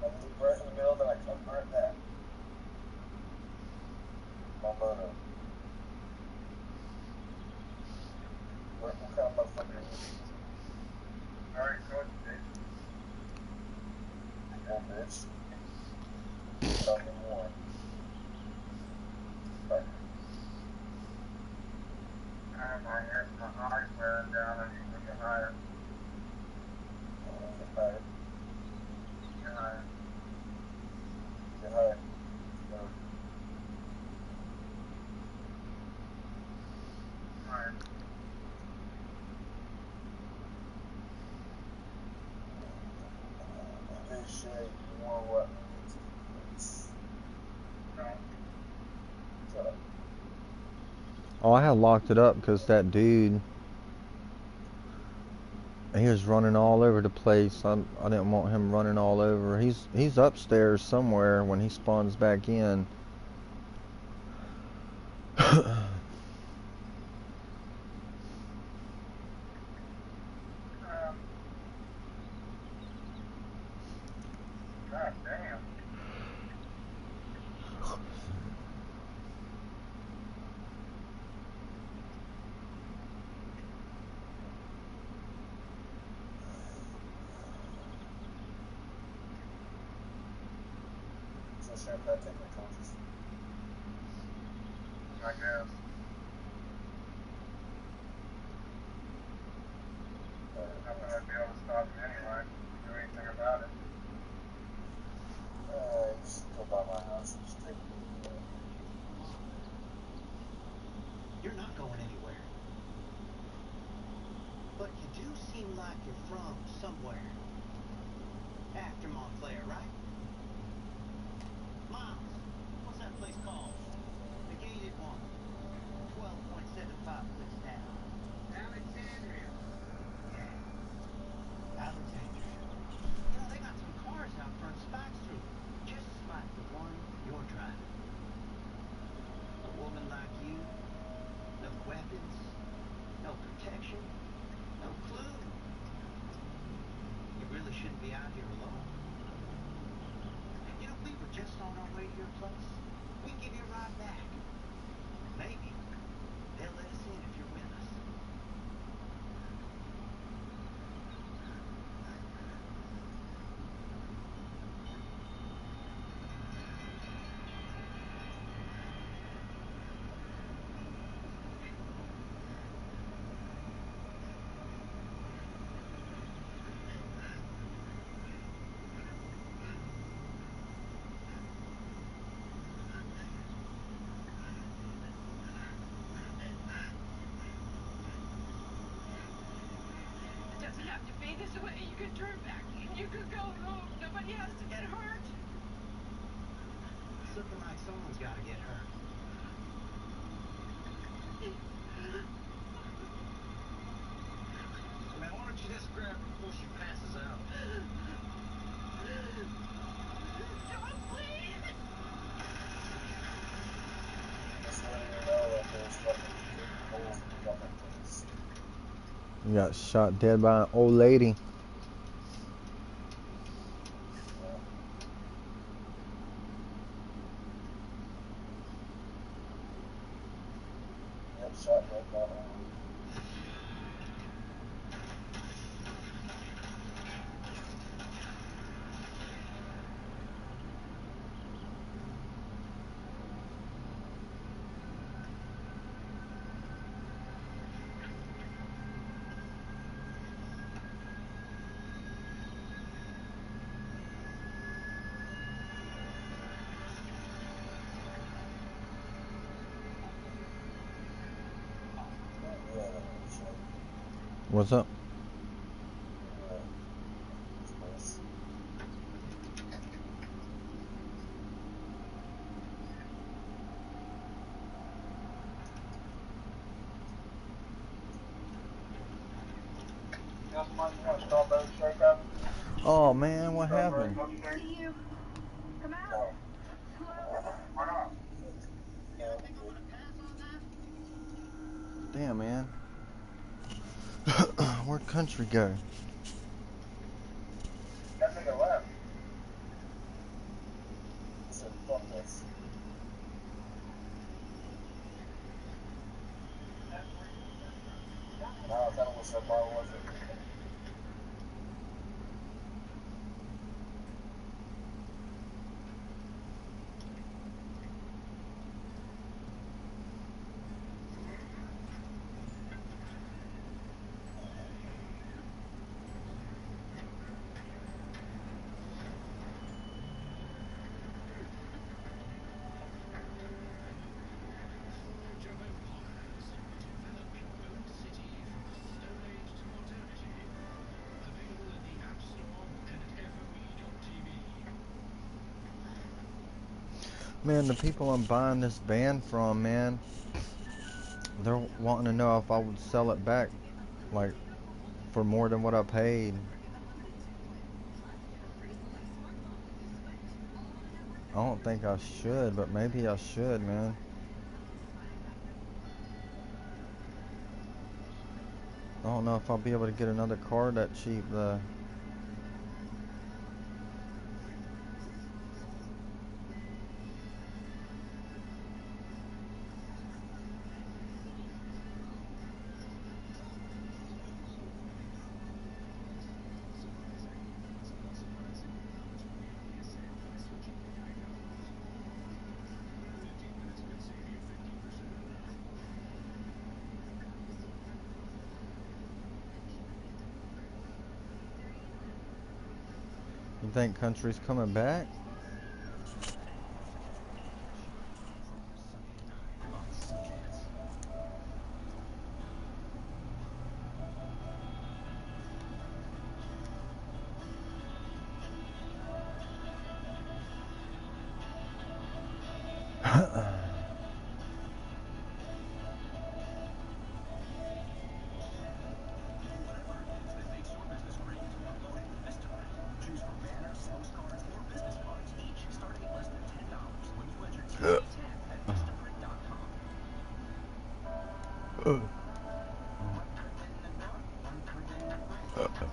leave right in the middle, then I come right back. My moto. What kind of motherfucker are you? Alright, so it's bitch. Yeah, bitch. Tell me more. I have my head, my eyes wearing down, I need to get higher. Get higher. Get higher. Get higher. Oh, I had locked it up because that dude, he was running all over the place. I didn't want him running all over. He's upstairs somewhere when he spawns back in. God damn. So sure if I take my coaches. I guess. Nothing I'd be able to stop him anyway. Do anything about it. Just go by my house and just take it. You're not going anywhere. But you do seem like you're from somewhere. After Montclair, right? Miles, what's that place called? The gated one. 12.75 clicks down. Alexandria. Yeah. Alexandria. You know, they got some cars out front spikes through. Just like the one you're driving. A woman like you. No weapons. No protection. No clue. You really shouldn't be out here alone. You know, we were just on our way to your place. We can give you a ride back. Maybe they'll let us in if you're with us. It doesn't have to be this way. You could turn back. You could go home. Nobody has to get hurt. It's looking like someone's got to get hurt. Man, why don't you just grab her before she passes out? Don't, please. Just letting you know that there's fucking old fucking things. He got shot dead by an old lady. Yep, shot dead by one. What's up? Oh man, what happened? See you. Come out. Why not? Damn, man. Where'd country go? That nigga left. He said, fuck this. No, I thought it was so far, was it? Man, the people I'm buying this van from, man, They're wanting to know if I would sell it back, like, for more than what I paid. I don't think I should, but maybe I should, man. I don't know if I'll be able to get another car that cheap, though. You think country's coming back?